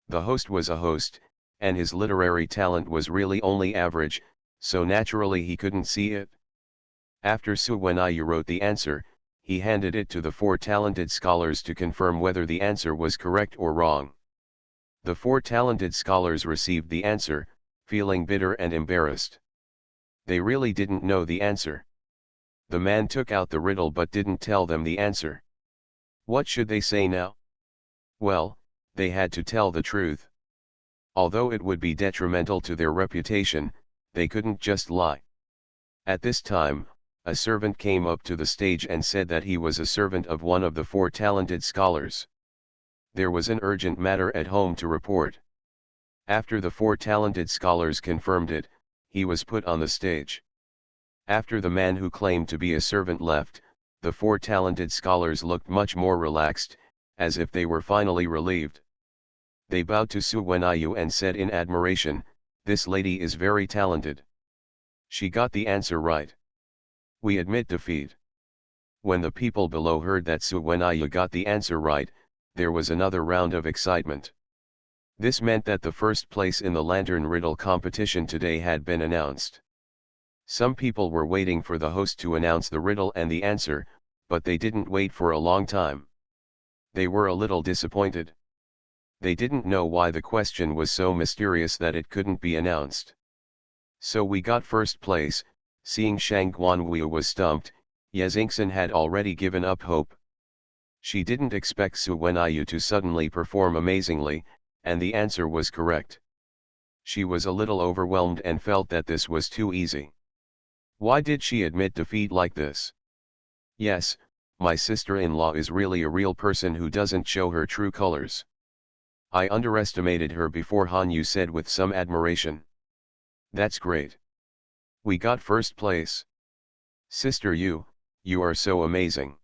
The host was a host, and his literary talent was really only average, so naturally he couldn't see it. After Suwenayu wrote the answer, he handed it to the four talented scholars to confirm whether the answer was correct or wrong. The four talented scholars received the answer, feeling bitter and embarrassed. They really didn't know the answer. The man took out the riddle but didn't tell them the answer. What should they say now? Well, they had to tell the truth. Although it would be detrimental to their reputation, they couldn't just lie. At this time, a servant came up to the stage and said that he was a servant of one of the four talented scholars. There was an urgent matter at home to report. After the four talented scholars confirmed it, he was put on the stage. After the man who claimed to be a servant left, the four talented scholars looked much more relaxed, as if they were finally relieved. They bowed to Suwenayu and said in admiration, "This lady is very talented. She got the answer right. We admit defeat." When the people below heard that Suwenayu got the answer right, there was another round of excitement. This meant that the first place in the lantern riddle competition today had been announced. Some people were waiting for the host to announce the riddle and the answer, but they didn't wait for a long time. They were a little disappointed. They didn't know why the question was so mysterious that it couldn't be announced. So we got first place. Seeing Shang Guanwu was stumped, Yezingson had already given up hope. She didn't expect Suwenayu to suddenly perform amazingly, and the answer was correct. She was a little overwhelmed and felt that this was too easy. Why did she admit defeat like this? Yes, my sister-in-law is really a real person who doesn't show her true colors. I underestimated her before, Hanyu said with some admiration. That's great. We got first place. Sister, you are so amazing.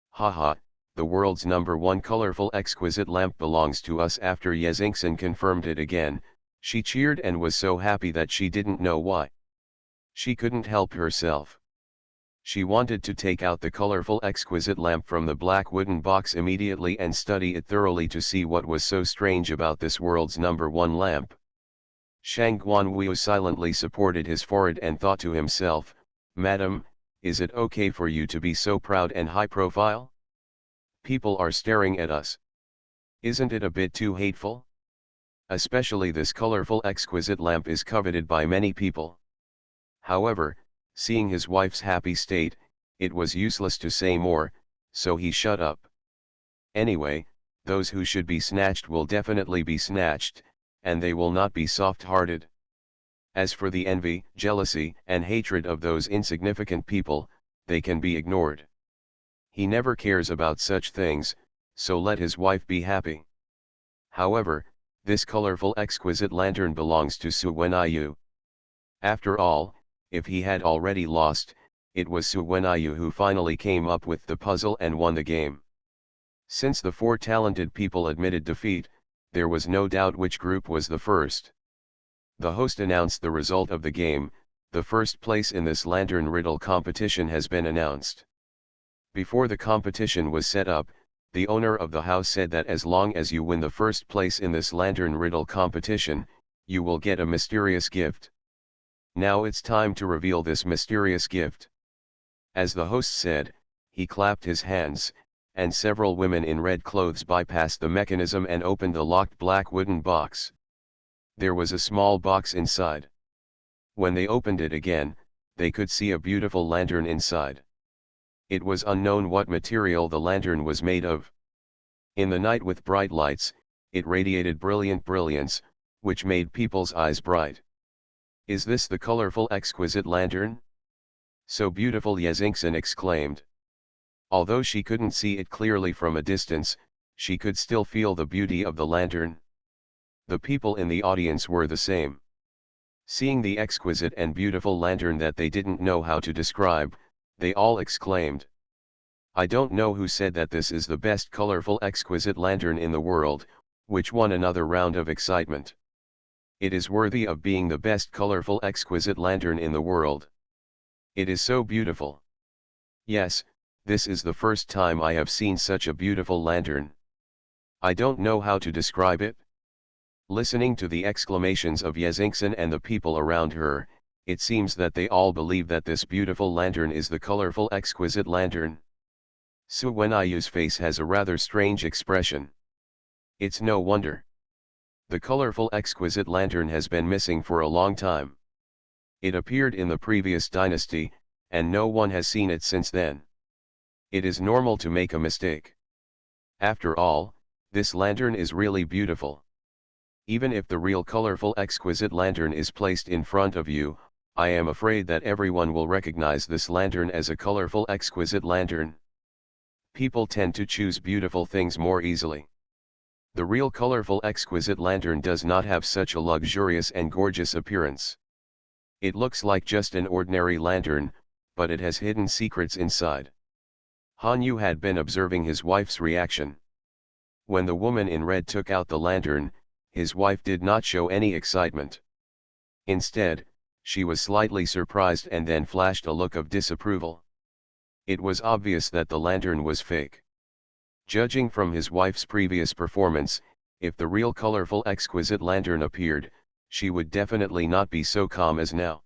Haha, the world's #1 colorful exquisite lamp belongs to us. After Yezingson confirmed it again, she cheered and was so happy that she didn't know why. She couldn't help herself. She wanted to take out the colorful exquisite lamp from the black wooden box immediately and study it thoroughly to see what was so strange about this world's #1 lamp. Shang Guanwu silently supported his forehead and thought to himself, "Madam, is it okay for you to be so proud and high profile? People are staring at us. Isn't it a bit too hateful? Especially this colorful exquisite lamp is coveted by many people." However, seeing his wife's happy state, it was useless to say more, so he shut up. Anyway, those who should be snatched will definitely be snatched, and they will not be soft-hearted. As for the envy, jealousy, and hatred of those insignificant people, they can be ignored. He never cares about such things, so let his wife be happy. However, this colorful exquisite lantern belongs to Suwenayu. After all, if he had already lost, it was Suwenayu who finally came up with the puzzle and won the game. Since the four talented people admitted defeat, there was no doubt which group was the first. The host announced the result of the game. The first place in this lantern riddle competition has been announced. Before the competition was set up, the owner of the house said that as long as you win the first place in this lantern riddle competition, you will get a mysterious gift. Now it's time to reveal this mysterious gift. As the host said, he clapped his hands, and several women in red clothes bypassed the mechanism and opened the locked black wooden box. There was a small box inside. When they opened it again, they could see a beautiful lantern inside. It was unknown what material the lantern was made of. In the night with bright lights, It radiated brilliant brilliance, which made people's eyes bright. "Is this the colorful exquisite lantern? So beautiful," Yezingson exclaimed. Although she couldn't see it clearly from a distance, she could still feel the beauty of the lantern. The people in the audience were the same. Seeing the exquisite and beautiful lantern that they didn't know how to describe, they all exclaimed, "I don't know who said that this is the best colorful exquisite lantern in the world," which won another round of excitement. "It is worthy of being the best colorful exquisite lantern in the world. It is so beautiful. Yes, this is the first time I have seen such a beautiful lantern. I don't know how to describe it." Listening to the exclamations of Yezingson and the people around her, it seems that they all believe that this beautiful lantern is the colorful exquisite lantern. Su Wenayu's face has a rather strange expression. It's no wonder. The colorful exquisite lantern has been missing for a long time. It appeared in the previous dynasty, and no one has seen it since then. It is normal to make a mistake. After all, this lantern is really beautiful. Even if the real colorful exquisite lantern is placed in front of you, I am afraid that everyone will recognize this lantern as a colorful exquisite lantern. People tend to choose beautiful things more easily. The real colorful exquisite lantern does not have such a luxurious and gorgeous appearance. It looks like just an ordinary lantern, but it has hidden secrets inside. Han Yu had been observing his wife's reaction. When the woman in red took out the lantern, his wife did not show any excitement. Instead, she was slightly surprised and then flashed a look of disapproval. It was obvious that the lantern was fake. Judging from his wife's previous performance, if the real colorful exquisite lantern appeared, she would definitely not be so calm as now.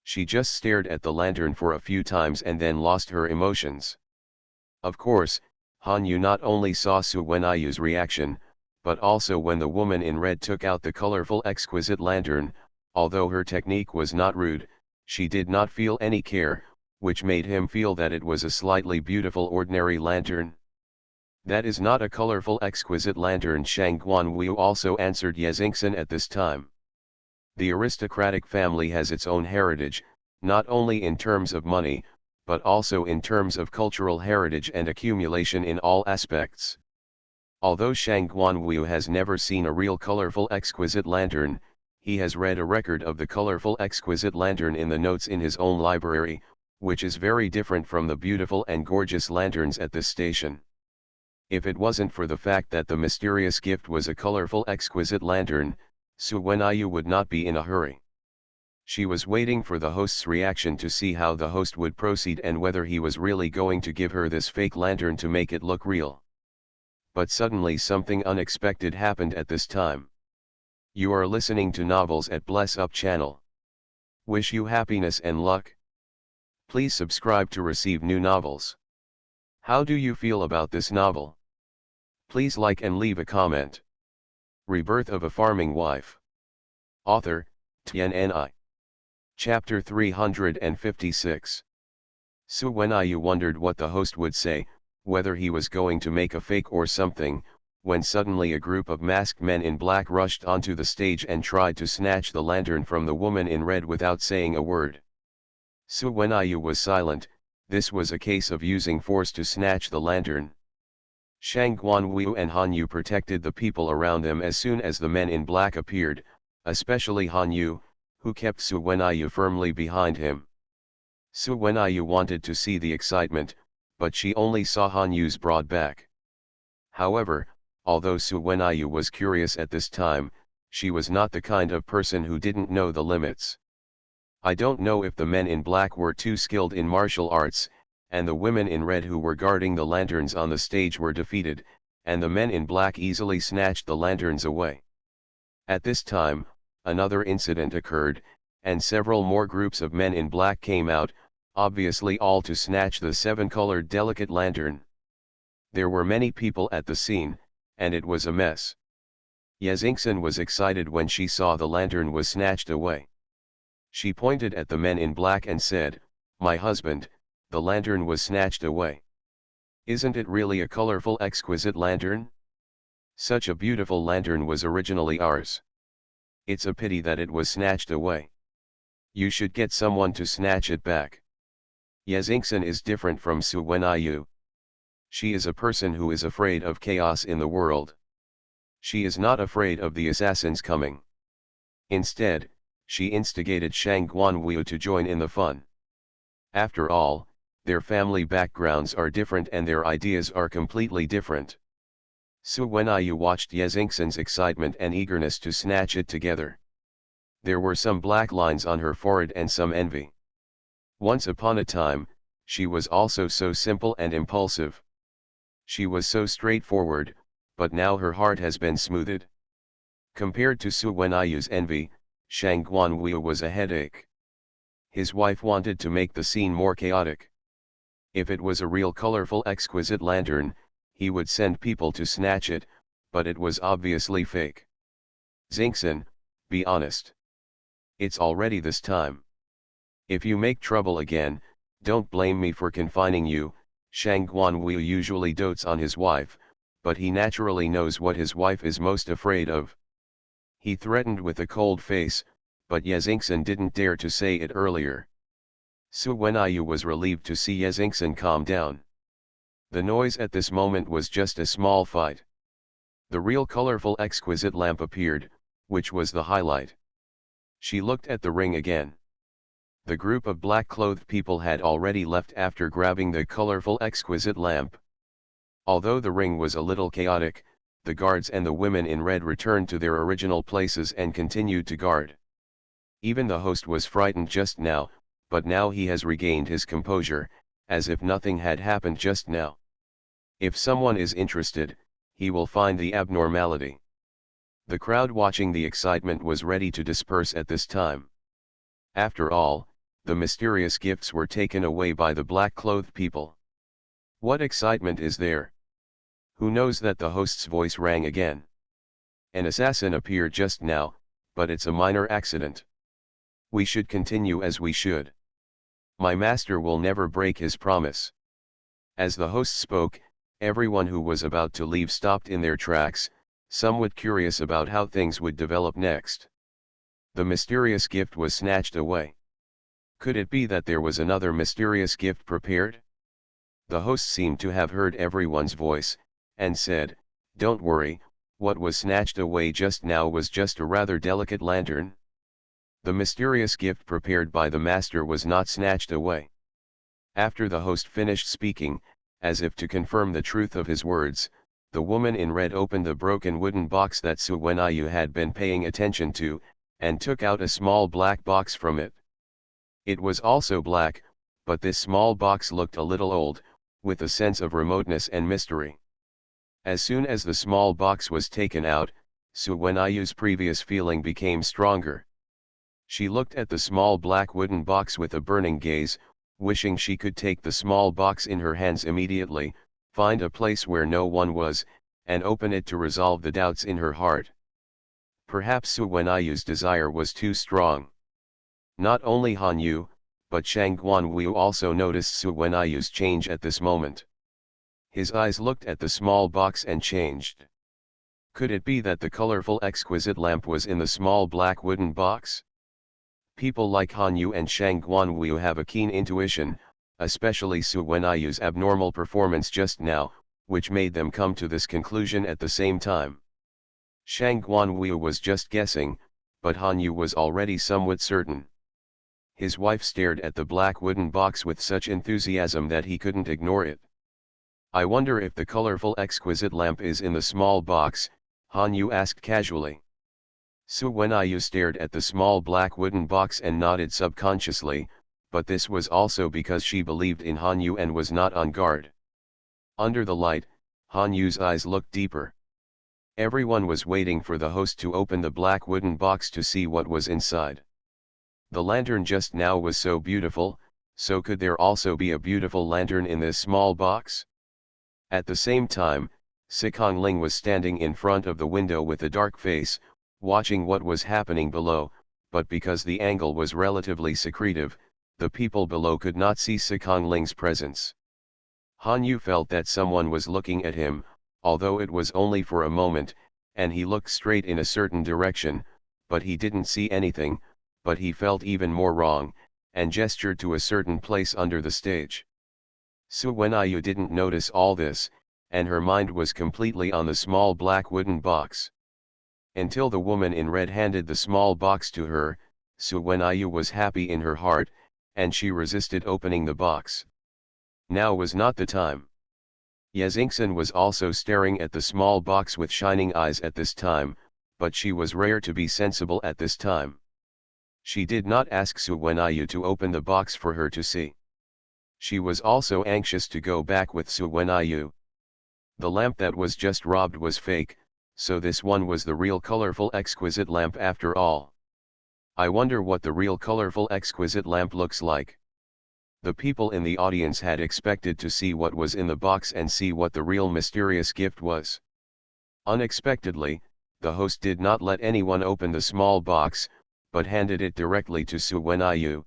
She just stared at the lantern for a few times and then lost her emotions. Of course, Han Yu not only saw Su Wenayu's reaction, but also when the woman in red took out the colorful exquisite lantern. Although her technique was not rude, she did not feel any care, which made him feel that it was a slightly beautiful ordinary lantern. "That is not a colorful exquisite lantern," Shang Guanwu also answered Yezingson at this time. The aristocratic family has its own heritage, not only in terms of money, but also in terms of cultural heritage and accumulation in all aspects. Although Shang Guanwu has never seen a real colorful exquisite lantern, he has read a record of the colorful exquisite lantern in the notes in his own library, which is very different from the beautiful and gorgeous lanterns at this station. If it wasn't for the fact that the mysterious gift was a colorful exquisite lantern, Su Wenayu would not be in a hurry. She was waiting for the host's reaction to see how the host would proceed and whether he was really going to give her this fake lantern to make it look real. But suddenly something unexpected happened at this time. You are listening to Novels at Bless Up channel. Wish you happiness and luck. Please subscribe to receive new novels. How do you feel about this novel? Please like and leave a comment. Rebirth of a Farming Wife. Author, TNNI. Chapter 356. Su Wenayu wondered what the host would say, whether he was going to make a fake or something, when suddenly a group of masked men in black rushed onto the stage and tried to snatch the lantern from the woman in red without saying a word. Su Wenayu was silent. This was a case of using force to snatch the lantern. Shang Guanwu and Han Yu protected the people around them as soon as the men in black appeared, especially Han Yu, who kept Su Wenayu firmly behind him. Su Wenayu wanted to see the excitement, but she only saw Han Yu's broad back. However, although Su Wenayu was curious at this time, she was not the kind of person who didn't know the limits. I don't know if the men in black were too skilled in martial arts, and the women in red who were guarding the lanterns on the stage were defeated, and the men in black easily snatched the lanterns away. At this time, another incident occurred, and several more groups of men in black came out, obviously all to snatch the seven-colored delicate lantern. There were many people at the scene, and it was a mess. Yezingson was excited when she saw the lantern was snatched away. She pointed at the men in black and said, "My husband, the lantern was snatched away. Isn't it really a colorful exquisite lantern?" Such a beautiful lantern was originally ours. It's a pity that it was snatched away. You should get someone to snatch it back. Yezingson is different from Su Wenyu. She is a person who is afraid of chaos in the world. She is not afraid of the assassins coming. Instead, she instigated Shang Guanwu to join in the fun. After all, their family backgrounds are different and their ideas are completely different. Su Wenyu watched Yezingson's excitement and eagerness to snatch it together. There were some black lines on her forehead and some envy. Once upon a time, she was also so simple and impulsive. She was so straightforward, but now her heart has been smoothed. Compared to Su Wenyu's envy, Shang Guanwu was a headache. His wife wanted to make the scene more chaotic. If it was a real colorful exquisite lantern, he would send people to snatch it, but it was obviously fake. Zingson, be honest. It's already this time. If you make trouble again, don't blame me for confining you. Shang Guanwu usually dotes on his wife, but he naturally knows what his wife is most afraid of. He threatened with a cold face, but Yezingson didn't dare to say it earlier. Su Wenyu was relieved to see Yezingson calm down. The noise at this moment was just a small fight. The real colorful exquisite lamp appeared, which was the highlight. She looked at the ring again. The group of black-clothed people had already left after grabbing the colorful exquisite lamp. Although the ring was a little chaotic, the guards and the women in red returned to their original places and continued to guard. Even the host was frightened just now, but now he has regained his composure, as if nothing had happened just now. If someone is interested, he will find the abnormality. The crowd watching the excitement was ready to disperse at this time. After all, the mysterious gifts were taken away by the black-clothed people. What excitement is there? Who knows that the host's voice rang again? An assassin appeared just now, but it's a minor accident. We should continue as we should. My master will never break his promise. As the host spoke, everyone who was about to leave stopped in their tracks, somewhat curious about how things would develop next. The mysterious gift was snatched away. Could it be that there was another mysterious gift prepared? The host seemed to have heard everyone's voice, and said, "Don't worry, what was snatched away just now was just a rather delicate lantern." The mysterious gift prepared by the master was not snatched away. After the host finished speaking, as if to confirm the truth of his words, the woman in red opened the broken wooden box that Su Wenyu had been paying attention to, and took out a small black box from it. It was also black, but this small box looked a little old, with a sense of remoteness and mystery. As soon as the small box was taken out, Su Wenyu's previous feeling became stronger. She looked at the small black wooden box with a burning gaze, wishing she could take the small box in her hands immediately, find a place where no one was, and open it to resolve the doubts in her heart. Perhaps Su Wenyu's desire was too strong. Not only Han Yu, but Shang Guanwu also noticed Su Wenyu's change at this moment. His eyes looked at the small box and changed. Could it be that the colorful exquisite lamp was in the small black wooden box? People like Han Yu and Shang Guanwu have a keen intuition, especially Su Wenyu's abnormal performance just now, which made them come to this conclusion at the same time. Shang Guanwu was just guessing, but Han Yu was already somewhat certain. His wife stared at the black wooden box with such enthusiasm that he couldn't ignore it. "I wonder if the colorful exquisite lamp is in the small box," Han Yu asked casually. Su Wenyu stared at the small black wooden box and nodded subconsciously, but this was also because she believed in Han Yu and was not on guard. Under the light, Han Yu's eyes looked deeper. Everyone was waiting for the host to open the black wooden box to see what was inside. The lantern just now was so beautiful, so could there also be a beautiful lantern in this small box? At the same time, Sikong Ling was standing in front of the window with a dark face, watching what was happening below, but because the angle was relatively secretive, the people below could not see Sikong Ling's presence. Han Yu felt that someone was looking at him, although it was only for a moment, and he looked straight in a certain direction, but he didn't see anything, but he felt even more wrong, and gestured to a certain place under the stage. Suenayu didn't notice all this, and her mind was completely on the small black wooden box. Until the woman in red handed the small box to her, Suenayu was happy in her heart, and she resisted opening the box. Now was not the time. Yezingson was also staring at the small box with shining eyes at this time, but she was rare to be sensible at this time. She did not ask Suenayu to open the box for her to see. She was also anxious to go back with Suenayu. The lamp that was just robbed was fake, so this one was the real colorful exquisite lamp after all. I wonder what the real colorful exquisite lamp looks like. The people in the audience had expected to see what was in the box and see what the real mysterious gift was. Unexpectedly, the host did not let anyone open the small box, but handed it directly to Suenayu.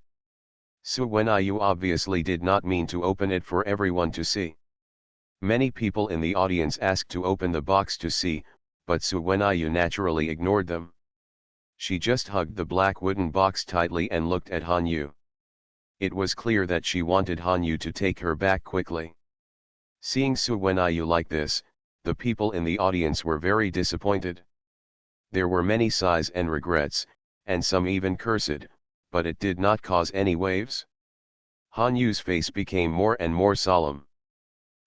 Suenayu obviously did not mean to open it for everyone to see. Many people in the audience asked to open the box to see, but Suenayu naturally ignored them. She just hugged the black wooden box tightly and looked at Hanyu. It was clear that she wanted Hanyu to take her back quickly. Seeing Suenayu like this, the people in the audience were very disappointed. There were many sighs and regrets, and some even cursed, but it did not cause any waves. Hanyu's face became more and more solemn.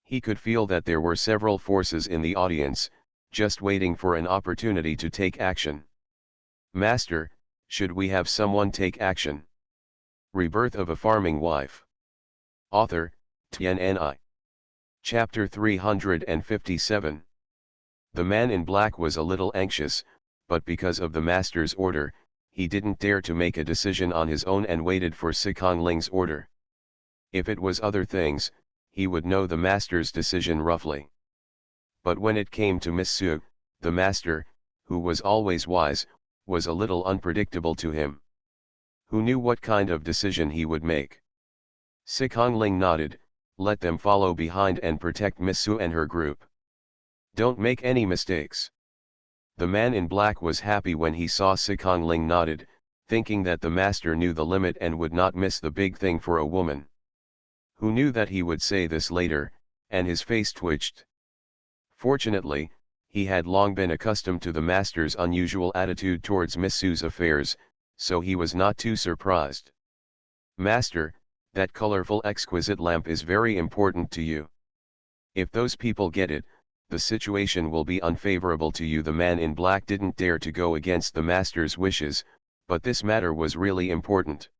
He could feel that there were several forces in the audience, just waiting for an opportunity to take action. Master, should we have someone take action? Rebirth of a Farming Wife. Author, TNNI. Chapter 357. The man in black was a little anxious, but because of the master's order, he didn't dare to make a decision on his own and waited for Sikongling's order. If it was other things, he would know the master's decision roughly. But when it came to Miss Su, the master, who was always wise, was a little unpredictable to him. Who knew what kind of decision he would make? Sikongling nodded, let them follow behind and protect Miss Su and her group. Don't make any mistakes. The man in black was happy when he saw Sikongling nodded, thinking that the master knew the limit and would not miss the big thing for a woman. Who knew that he would say this later, and his face twitched. Fortunately, he had long been accustomed to the master's unusual attitude towards Miss Su's affairs, so he was not too surprised. Master, that colorful exquisite lamp is very important to you. If those people get it, the situation will be unfavorable to you. The man in black didn't dare to go against the master's wishes, but this matter was really important.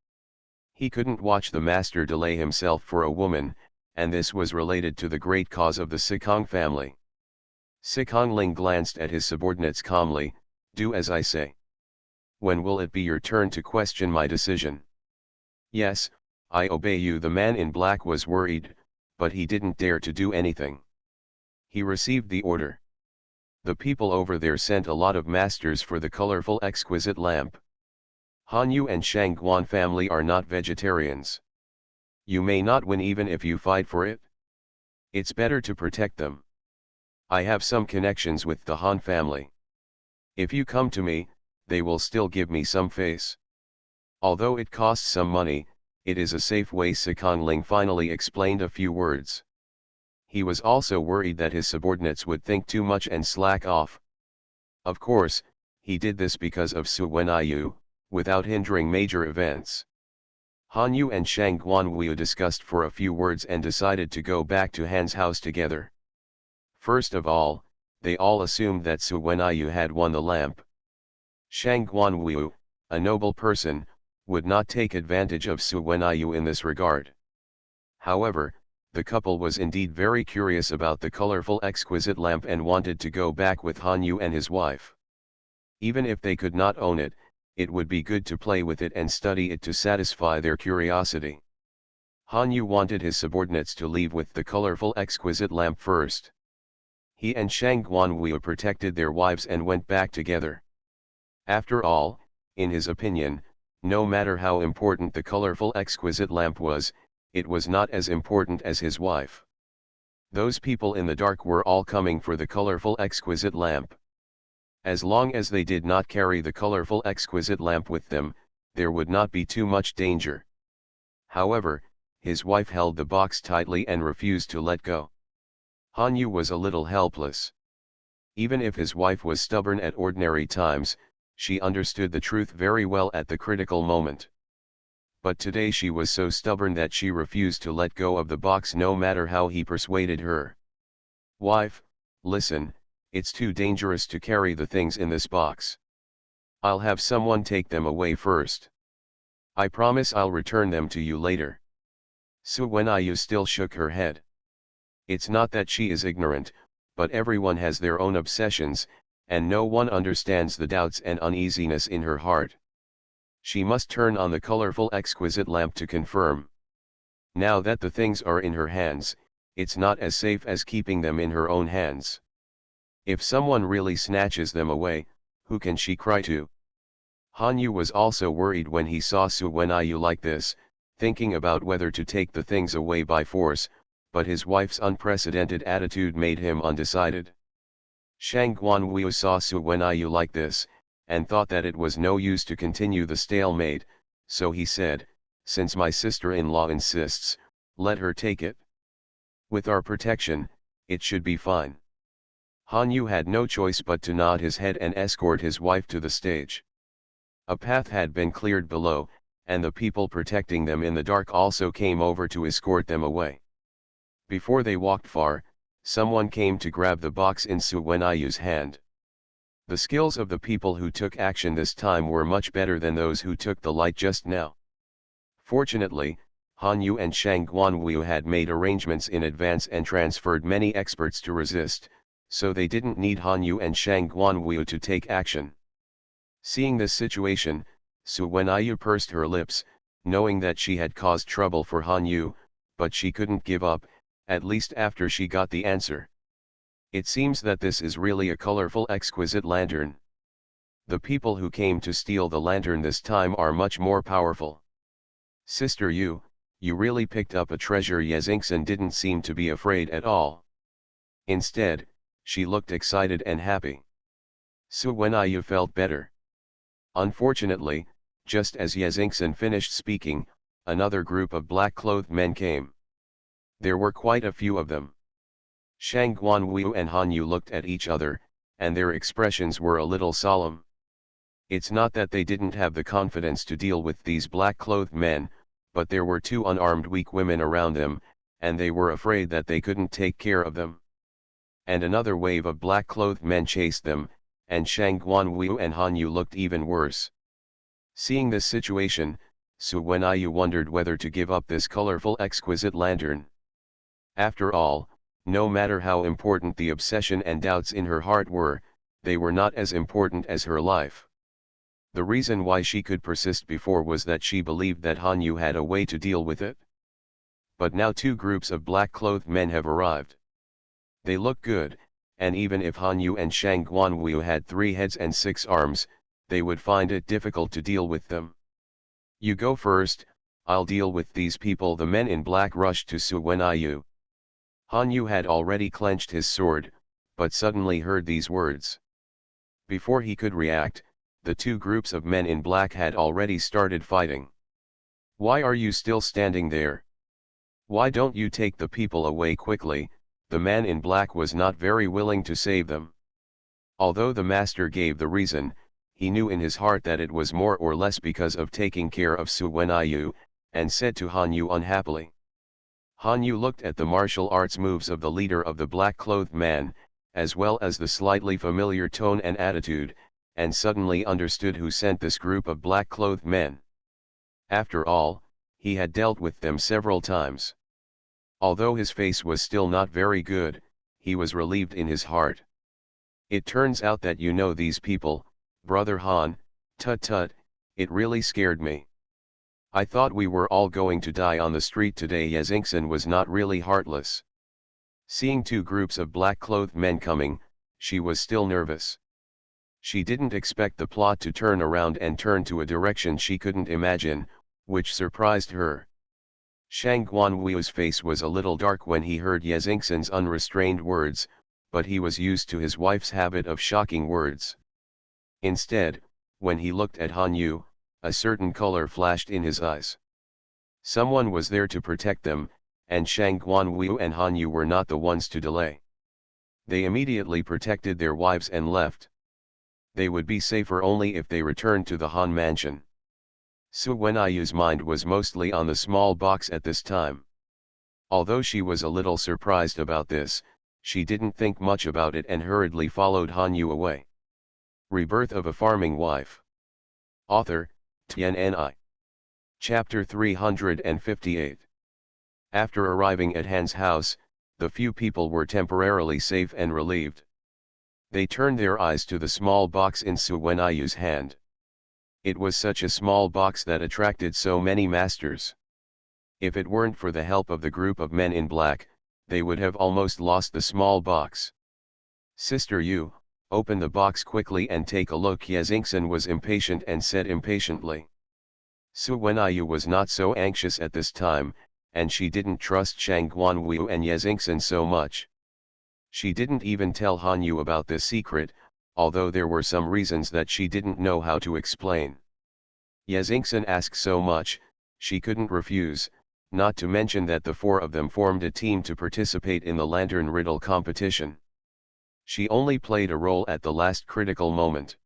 He couldn't watch the master delay himself for a woman, and this was related to the great cause of the Sikong family. Sikongling glanced at his subordinates calmly, do as I say. When will it be your turn to question my decision? Yes, I obey you. The man in black was worried, but he didn't dare to do anything. He received the order. The people over there sent a lot of masters for the colorful exquisite lamp. Hanyu and Shangguan family are not vegetarians. You may not win even if you fight for it. It's better to protect them. I have some connections with the Han family. If you come to me, they will still give me some face. Although it costs some money, it is a safe way. Sikongling finally explained a few words. He was also worried that his subordinates would think too much and slack off. Of course, he did this because of Suenayu, without hindering major events. Hanyu and Shangguanwu discussed for a few words and decided to go back to Han's house together. First of all, they all assumed that Suenayu had won the lamp. Shangguanwu, a noble person, would not take advantage of Suenayu in this regard. However, the couple was indeed very curious about the colorful exquisite lamp and wanted to go back with Hanyu and his wife. Even if they could not own it, it would be good to play with it and study it to satisfy their curiosity. Hanyu wanted his subordinates to leave with the colorful exquisite lamp first. He and Shangguanwu protected their wives and went back together. After all, in his opinion, no matter how important the colorful exquisite lamp was, it was not as important as his wife. Those people in the dark were all coming for the colorful exquisite lamp. As long as they did not carry the colorful exquisite lamp with them, there would not be too much danger. However, his wife held the box tightly and refused to let go. Hanyu was a little helpless. Even if his wife was stubborn at ordinary times, she understood the truth very well at the critical moment. But today she was so stubborn that she refused to let go of the box no matter how he persuaded her. "Wife, listen, it's too dangerous to carry the things in this box. I'll have someone take them away first. I promise I'll return them to you later." Suenayu still shook her head. It's not that she is ignorant, but everyone has their own obsessions, and no one understands the doubts and uneasiness in her heart. She must turn on the colorful exquisite lamp to confirm. Now that the things are in her hands, it's not as safe as keeping them in her own hands. If someone really snatches them away, who can she cry to? Hanyu was also worried when he saw Suenayu like this, thinking about whether to take the things away by force, but his wife's unprecedented attitude made him undecided. Shang Guanwu saw Suenayu like this, and thought that it was no use to continue the stalemate, so he said, "Since my sister-in-law insists, let her take it. With our protection, it should be fine." Hanyu had no choice but to nod his head and escort his wife to the stage. A path had been cleared below, and the people protecting them in the dark also came over to escort them away. Before they walked far, someone came to grab the box in Suenayu's hand. The skills of the people who took action this time were much better than those who took the light just now. Fortunately, Hanyu and Shang Guanwu had made arrangements in advance and transferred many experts to resist, so they didn't need Hanyu and Shang Guanwu to take action. Seeing this situation, Suenayu pursed her lips, knowing that she had caused trouble for Hanyu, but she couldn't give up, at least after she got the answer. It seems that this is really a colorful exquisite lantern. The people who came to steal the lantern this time are much more powerful. "Sister you really picked up a treasure." Yezingson didn't seem to be afraid at all. Instead, she looked excited and happy. Suenayu felt better. Unfortunately, just as Yezingson finished speaking, another group of black-clothed men came. There were quite a few of them. Shang Guanwu and Hanyu looked at each other, and their expressions were a little solemn. It's not that they didn't have the confidence to deal with these black-clothed men, but there were two unarmed weak women around them, and they were afraid that they couldn't take care of them. And another wave of black-clothed men chased them, and Shang Guanwu and Hanyu looked even worse. Seeing this situation, Suenayu wondered whether to give up this colorful exquisite lantern. After all, no matter how important the obsession and doubts in her heart were, they were not as important as her life. The reason why she could persist before was that she believed that Hanyu had a way to deal with it. But now two groups of black-clothed men have arrived. They look good, and even if Hanyu and Shang Guanwu had 3 heads and 6 arms, they would find it difficult to deal with them. "You go first, I'll deal with these people." The men in black rushed to Suenayu. Hanyu had already clenched his sword, but suddenly heard these words. Before he could react, the two groups of men in black had already started fighting. "Why are you still standing there? Why don't you take the people away quickly?" The man in black was not very willing to save them. Although the master gave the reason, he knew in his heart that it was more or less because of taking care of Suenayu, and said to Hanyu unhappily. Hanyu looked at the martial arts moves of the leader of the black-clothed man, as well as the slightly familiar tone and attitude, and suddenly understood who sent this group of black-clothed men. After all, he had dealt with them several times. Although his face was still not very good, he was relieved in his heart. "It turns out that you know these people, Brother Han. Tut tut, it really scared me. I thought we were all going to die on the street today." Yezingson was not really heartless. Seeing two groups of black-clothed men coming, she was still nervous. She didn't expect the plot to turn around and turn to a direction she couldn't imagine, which surprised her. Shang Guanwu's face was a little dark when he heard Yezingsen's unrestrained words, but he was used to his wife's habit of shocking words. Instead, when he looked at Han Yu, a certain color flashed in his eyes. Someone was there to protect them, and Shang Guanwu and Han Yu were not the ones to delay. They immediately protected their wives and left. They would be safer only if they returned to the Han mansion. Su Wenayu's mind was mostly on the small box at this time. Although she was a little surprised about this, she didn't think much about it and hurriedly followed Han Yu away. Rebirth of a Farming Wife. Author, Tian Ni. Chapter 358. After arriving at Han's house, the few people were temporarily safe and relieved. They turned their eyes to the small box in Su Wenayu's hand. It was such a small box that attracted so many masters. If it weren't for the help of the group of men in black, they would have almost lost the small box. Sister Yu, open the box quickly and take a look. Yezingsen was impatient and said impatiently. Su Wenayu was not so anxious at this time, and she didn't trust Shang Guanwu and Yezingsen so much. She didn't even tell Han Yu about this secret, although there were some reasons that she didn't know how to explain. Yezingsen asked so much, she couldn't refuse, not to mention that the four of them formed a team to participate in the lantern riddle competition. She only played a role at the last critical moment.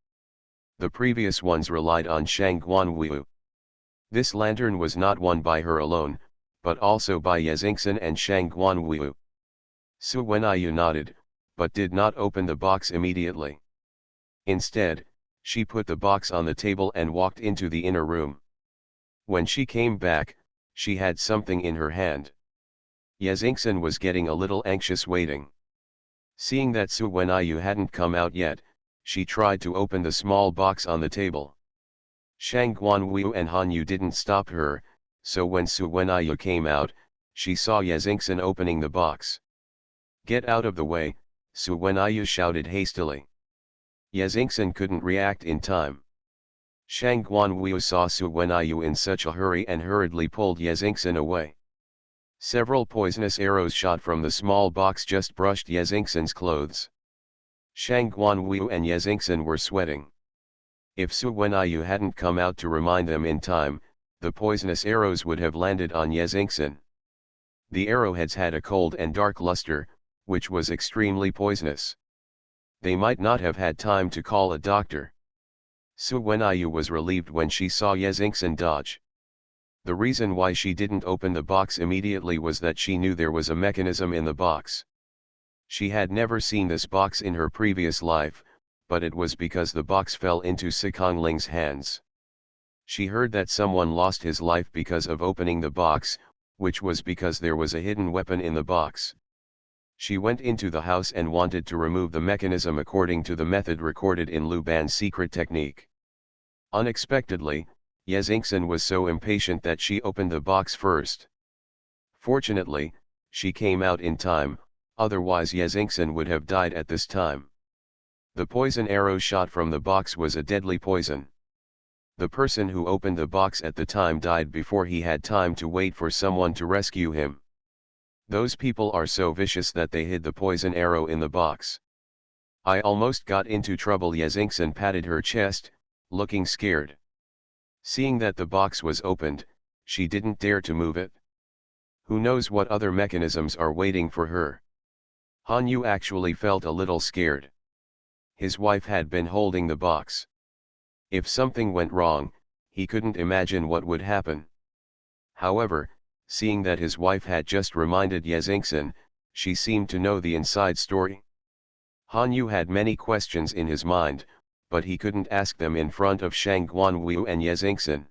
The previous ones relied on Shang Guanwu. This lantern was not won by her alone, but also by Yezingsen and Shang Guanwu. Su Wenayu nodded, but did not open the box immediately. Instead, she put the box on the table and walked into the inner room. When she came back, she had something in her hand. Yezingsen was getting a little anxious waiting. Seeing that Su Wenayu hadn't come out yet, she tried to open the small box on the table. Shang Guanwu and Han Yu didn't stop her, so when Su Wenayu came out, she saw Yezingsen opening the box. "Get out of the way," Su Wenayu shouted hastily. Yezingsen couldn't react in time. Shang Guanwu saw Su Wenayu in such a hurry and hurriedly pulled Yezingsen away. Several poisonous arrows shot from the small box just brushed Yezingsen's clothes. Shang Guanwu and Yezingsen were sweating. If Su Wenayu hadn't come out to remind them in time, the poisonous arrows would have landed on Yezingsen. The arrowheads had a cold and dark luster, which was extremely poisonous. They might not have had time to call a doctor. Su Wenayu was relieved when she saw Yezingsen dodge. The reason why she didn't open the box immediately was that she knew there was a mechanism in the box. She had never seen this box in her previous life, but it was because the box fell into Sikongling's hands. She heard that someone lost his life because of opening the box, which was because there was a hidden weapon in the box. She went into the house and wanted to remove the mechanism according to the method recorded in Lu Ban's secret technique. Unexpectedly, Yezingsen was so impatient that she opened the box first. Fortunately, she came out in time, otherwise Yezingsen would have died at this time. The poison arrow shot from the box was a deadly poison. The person who opened the box at the time died before he had time to wait for someone to rescue him. Those people are so vicious that they hid the poison arrow in the box. "I almost got into trouble." Yezingsen patted her chest, looking scared. Seeing that the box was opened, she didn't dare to move it. Who knows what other mechanisms are waiting for her? Han Yu actually felt a little scared. His wife had been holding the box. If something went wrong, he couldn't imagine what would happen. However, seeing that his wife had just reminded Yezingsen, she seemed to know the inside story. Han Yu had many questions in his mind, but he couldn't ask them in front of Shang Guanwu and Yezingsen.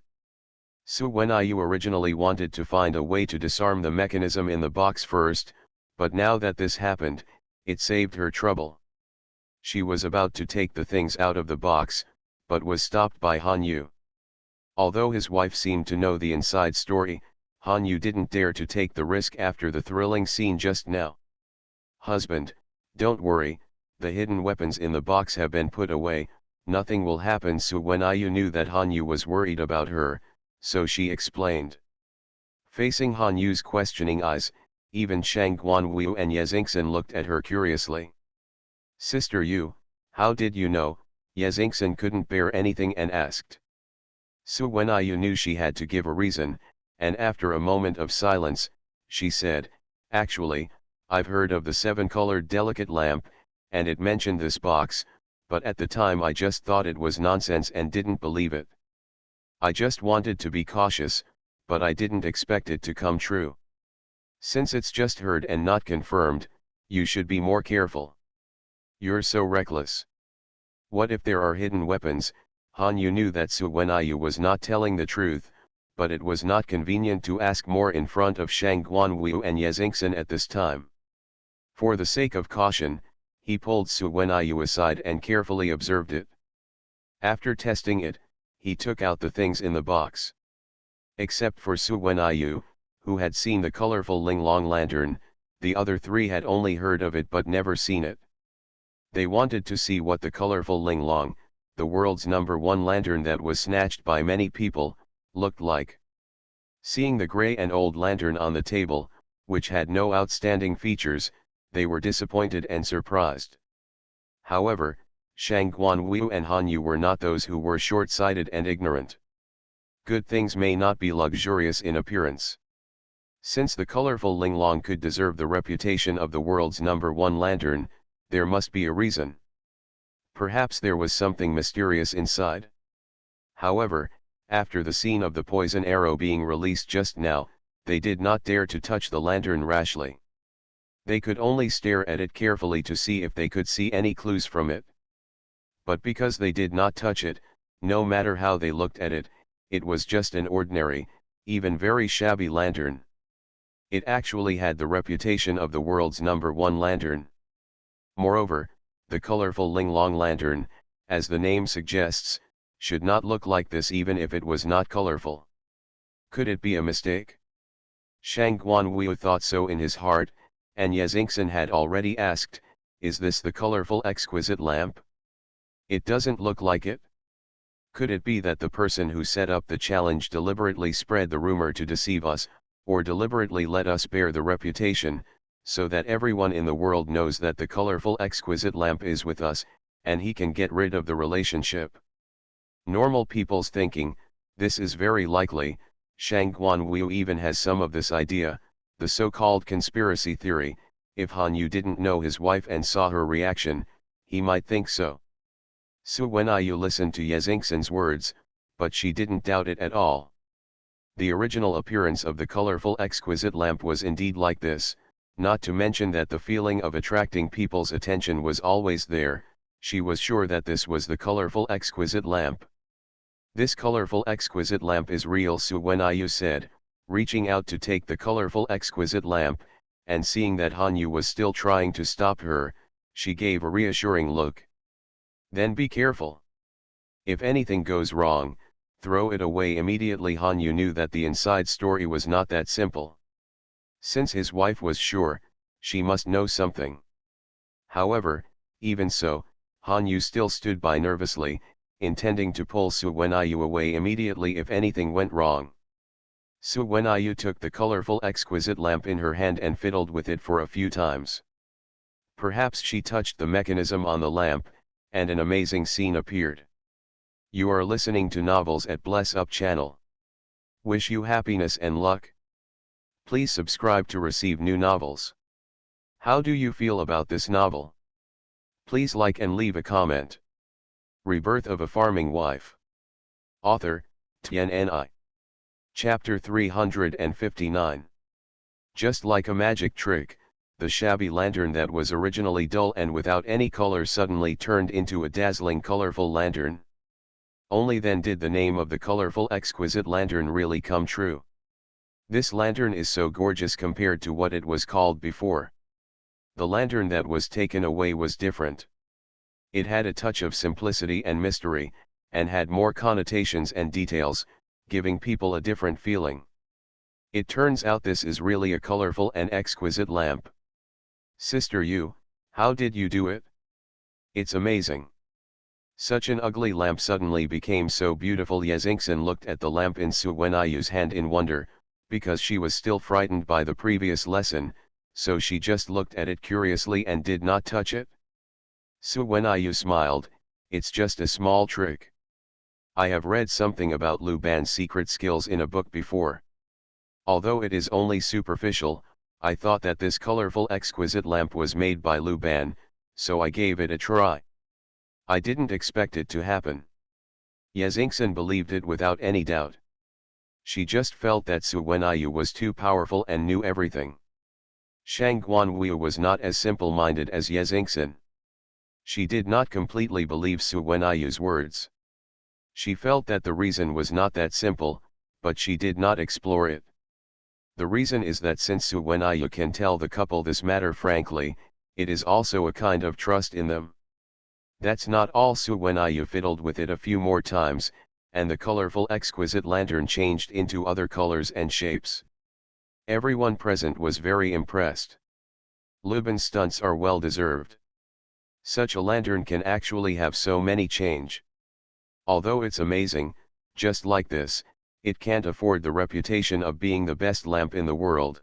Su Wenayu originally wanted to find a way to disarm the mechanism in the box first, but now that this happened, it saved her trouble. She was about to take the things out of the box, but was stopped by Han Yu. Although his wife seemed to know the inside story, Han Yu didn't dare to take the risk after the thrilling scene just now. "Husband, don't worry, the hidden weapons in the box have been put away, nothing will happen." Su Wenayu knew that Han Yu was worried about her, so she explained. Facing Han Yu's questioning eyes, even Shang Guanwu and Yezingsen looked at her curiously. Sister Yu, how did you know? Yezingsen couldn't bear anything and asked. Su Wenyu knew she had to give a reason, and after a moment of silence, she said, actually, I've heard of the 7-colored delicate lamp, and it mentioned this box, but at the time I just thought it was nonsense and didn't believe it. I just wanted to be cautious, but I didn't expect it to come true. Since it's just heard and not confirmed, you should be more careful. You're so reckless. What if there are hidden weapons? Han Yu knew that Su Wenyu was not telling the truth, but it was not convenient to ask more in front of Shang Guanwu and Yezingsen at this time. For the sake of caution, he pulled Su Wenyu aside and carefully observed it. After testing it, he took out the things in the box. Except for Su Wenyu, who had seen the colorful Linglong lantern, the other three had only heard of it but never seen it. They wanted to see what the colorful Linglong, the world's #1 lantern that was snatched by many people, looked like. Seeing the gray and old lantern on the table, which had no outstanding features, they were disappointed and surprised. However, Shang Guanwu and Han Yu were not those who were short-sighted and ignorant. Good things may not be luxurious in appearance. Since the colorful Linglong could deserve the reputation of the world's #1 lantern, there must be a reason. Perhaps there was something mysterious inside. However, after the scene of the poison arrow being released just now, they did not dare to touch the lantern rashly. They could only stare at it carefully to see if they could see any clues from it. But because they did not touch it, no matter how they looked at it, it was just an ordinary, even very shabby lantern. It actually had the reputation of the world's #1 lantern. Moreover, the colorful Linglong lantern, as the name suggests, should not look like this even if it was not colorful. Could it be a mistake? Shang Guanwu thought so in his heart, and Yezingsen had already asked, is this the colorful exquisite lamp? It doesn't look like it. Could it be that the person who set up the challenge deliberately spread the rumor to deceive us, or deliberately let us bear the reputation, so that everyone in the world knows that the colorful exquisite lamp is with us, and he can get rid of the relationship? Normal people's thinking, this is very likely. Shang Guanwu even has some of this idea, the so-called conspiracy theory. If Han Yu didn't know his wife and saw her reaction, he might think so. Su Wenyu listened to Yezingsen's words, but she didn't doubt it at all. The original appearance of the colorful exquisite lamp was indeed like this, not to mention that the feeling of attracting people's attention was always there. She was sure that this was the colorful exquisite lamp. This colorful exquisite lamp is real, Su Wenyu said, reaching out to take the colorful exquisite lamp, and seeing that Han Yu was still trying to stop her, she gave a reassuring look. Then be careful. If anything goes wrong, throw it away immediately. Han Yu knew that the inside story was not that simple. Since his wife was sure, she must know something. However, even so, Han Yu still stood by nervously, intending to pull Su Wenyu away immediately if anything went wrong. Su Wenyu took the colorful exquisite lamp in her hand and fiddled with it for a few times. Perhaps she touched the mechanism on the lamp, and an amazing scene appeared. You are listening to Novels at Bless Up channel. Wish you happiness and luck. Please subscribe to receive new novels. How do you feel about this novel? Please like and leave a comment. Rebirth of a Farming Wife. Author, Tianni. Chapter 359. Just like a magic trick, the shabby lantern that was originally dull and without any color suddenly turned into a dazzling colorful lantern. Only then did the name of the colorful exquisite lantern really come true. This lantern is so gorgeous compared to what it was called before. The lantern that was taken away was different. It had a touch of simplicity and mystery, and had more connotations and details, giving people a different feeling. It turns out this is really a colorful and exquisite lamp. Sister Yu, how did you do it? It's amazing. Such an ugly lamp suddenly became so beautiful. Yezingsen looked at the lamp in Su Wenyu's hand in wonder, because she was still frightened by the previous lesson, so she just looked at it curiously and did not touch it. Su Wenyu smiled, "It's just a small trick. I have read something about Lu Ban's secret skills in a book before. Although it is only superficial, I thought that this colorful exquisite lamp was made by Lu Ban, so I gave it a try. I didn't expect it to happen." Yezingson believed it without any doubt. She just felt that Su Wenyu was too powerful and knew everything. Shang Guanwu was not as simple-minded as Yezingson. She did not completely believe Su Wenyu's words. She felt that the reason was not that simple, but she did not explore it. The reason is that since Su Wenyu can tell the couple this matter frankly, it is also a kind of trust in them. That's not all. Su Wenyu fiddled with it a few more times, and the colorful exquisite lantern changed into other colors and shapes. Everyone present was very impressed. Lu Ban's stunts are well deserved. Such a lantern can actually have so many change. Although it's amazing, just like this, it can't afford the reputation of being the best lamp in the world.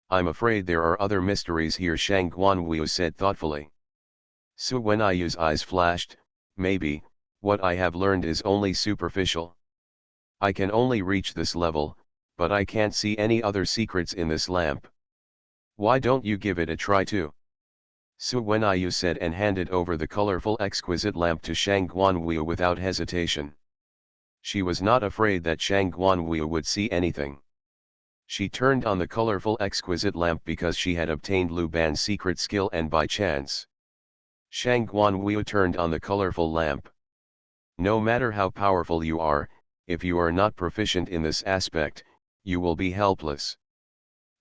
I'm afraid there are other mysteries here, Shang Guanwu said thoughtfully. Su Wenyu's eyes flashed, "Maybe, what I have learned is only superficial. I can only reach this level, but I can't see any other secrets in this lamp. Why don't you give it a try too?" Su Wenyu said and handed over the colorful exquisite lamp to Shang Guanwu without hesitation. She was not afraid that Shang Guanwu would see anything. She turned on the colorful exquisite lamp because she had obtained Lu Ban's secret skill and by chance. Shang Guanwu turned on the colorful lamp. No matter how powerful you are, if you are not proficient in this aspect, you will be helpless.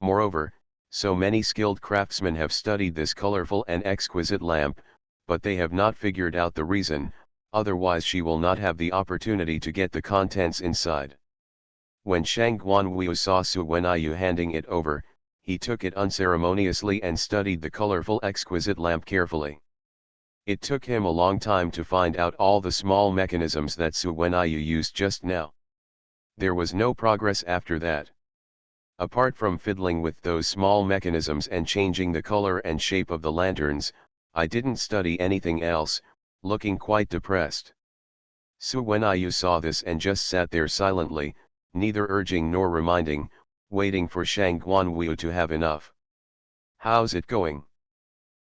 Moreover, so many skilled craftsmen have studied this colorful and exquisite lamp, but they have not figured out the reason, otherwise she will not have the opportunity to get the contents inside. When Shang Guanwu saw Su Wenyu handing it over, he took it unceremoniously and studied the colorful exquisite lamp carefully. It took him a long time to find out all the small mechanisms that Su Wenyu used just now. There was no progress after that. Apart from fiddling with those small mechanisms and changing the color and shape of the lanterns, I didn't study anything else, looking quite depressed. Su Wenyu saw this and just sat there silently, neither urging nor reminding, waiting for Shang Guanwu to have enough. "How's it going?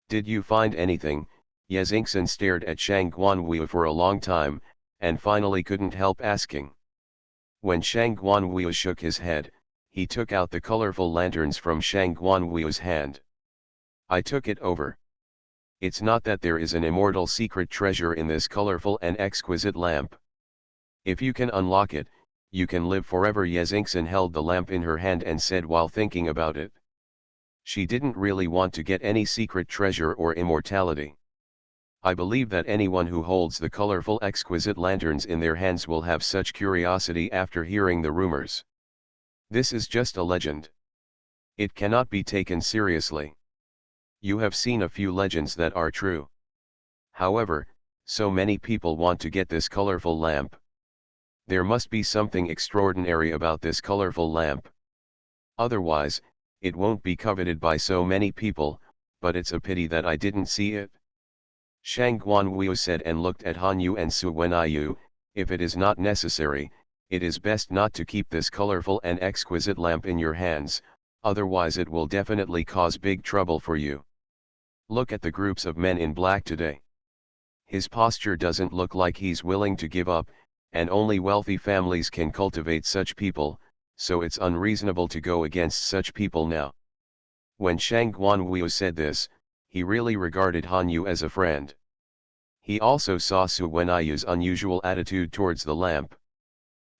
Did you find anything?" Yezingson stared at Shang Guanwu for a long time, and finally couldn't help asking. When Shang Guanwu shook his head, he took out the colorful lanterns from Shang Guanwu's hand. "I took it over. It's not that there is an immortal secret treasure in this colorful and exquisite lamp. If you can unlock it, you can live forever." Yezingson held the lamp in her hand and said while thinking about it. She didn't really want to get any secret treasure or immortality. "I believe that anyone who holds the colorful exquisite lanterns in their hands will have such curiosity after hearing the rumors. This is just a legend. It cannot be taken seriously. You have seen a few legends that are true. However, so many people want to get this colorful lamp. There must be something extraordinary about this colorful lamp. Otherwise, it won't be coveted by so many people, but it's a pity that I didn't see it." Shang Guanwu said and looked at Hanyu and Su Wenyu, "If it is not necessary, it is best not to keep this colorful and exquisite lamp in your hands, otherwise it will definitely cause big trouble for you. Look at the groups of men in black today. His posture doesn't look like he's willing to give up, and only wealthy families can cultivate such people, so it's unreasonable to go against such people now." When Shang Guanwu said this, he really regarded Hanyu as a friend. He also saw Su Wenyu's unusual attitude towards the lamp.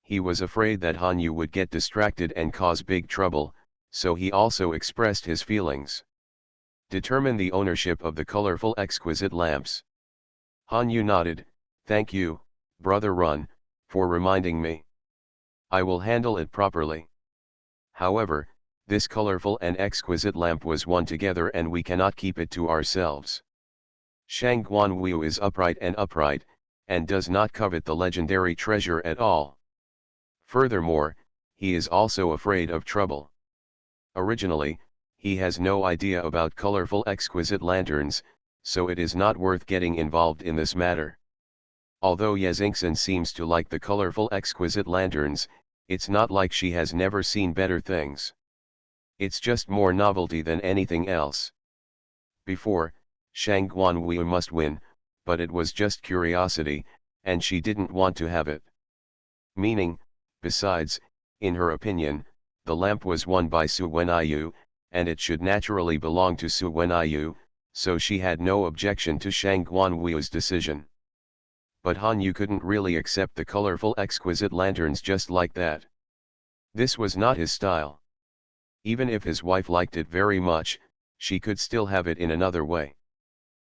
He was afraid that Hanyu would get distracted and cause big trouble, so he also expressed his feelings. "Determine the ownership of the colorful exquisite lamps." Hanyu nodded, "Thank you, Brother Run, for reminding me. I will handle it properly. However, this colorful and exquisite lamp was one together and we cannot keep it to ourselves. Shang Guanwu is upright, and does not covet the legendary treasure at all. Furthermore, he is also afraid of trouble. Originally, he has no idea about colorful exquisite lanterns, so it is not worth getting involved in this matter. Although Yezingsen seems to like the colorful exquisite lanterns, it's not like she has never seen better things. It's just more novelty than anything else. Before, Shang Guanwu must win, but it was just curiosity, and she didn't want to have it. Meaning, besides, in her opinion, the lamp was won by Su Wenyu, and it should naturally belong to Su Wenyu, so she had no objection to Shang Guanwu's decision. But Han Yu couldn't really accept the colorful exquisite lanterns just like that. This was not his style. Even if his wife liked it very much, she could still have it in another way.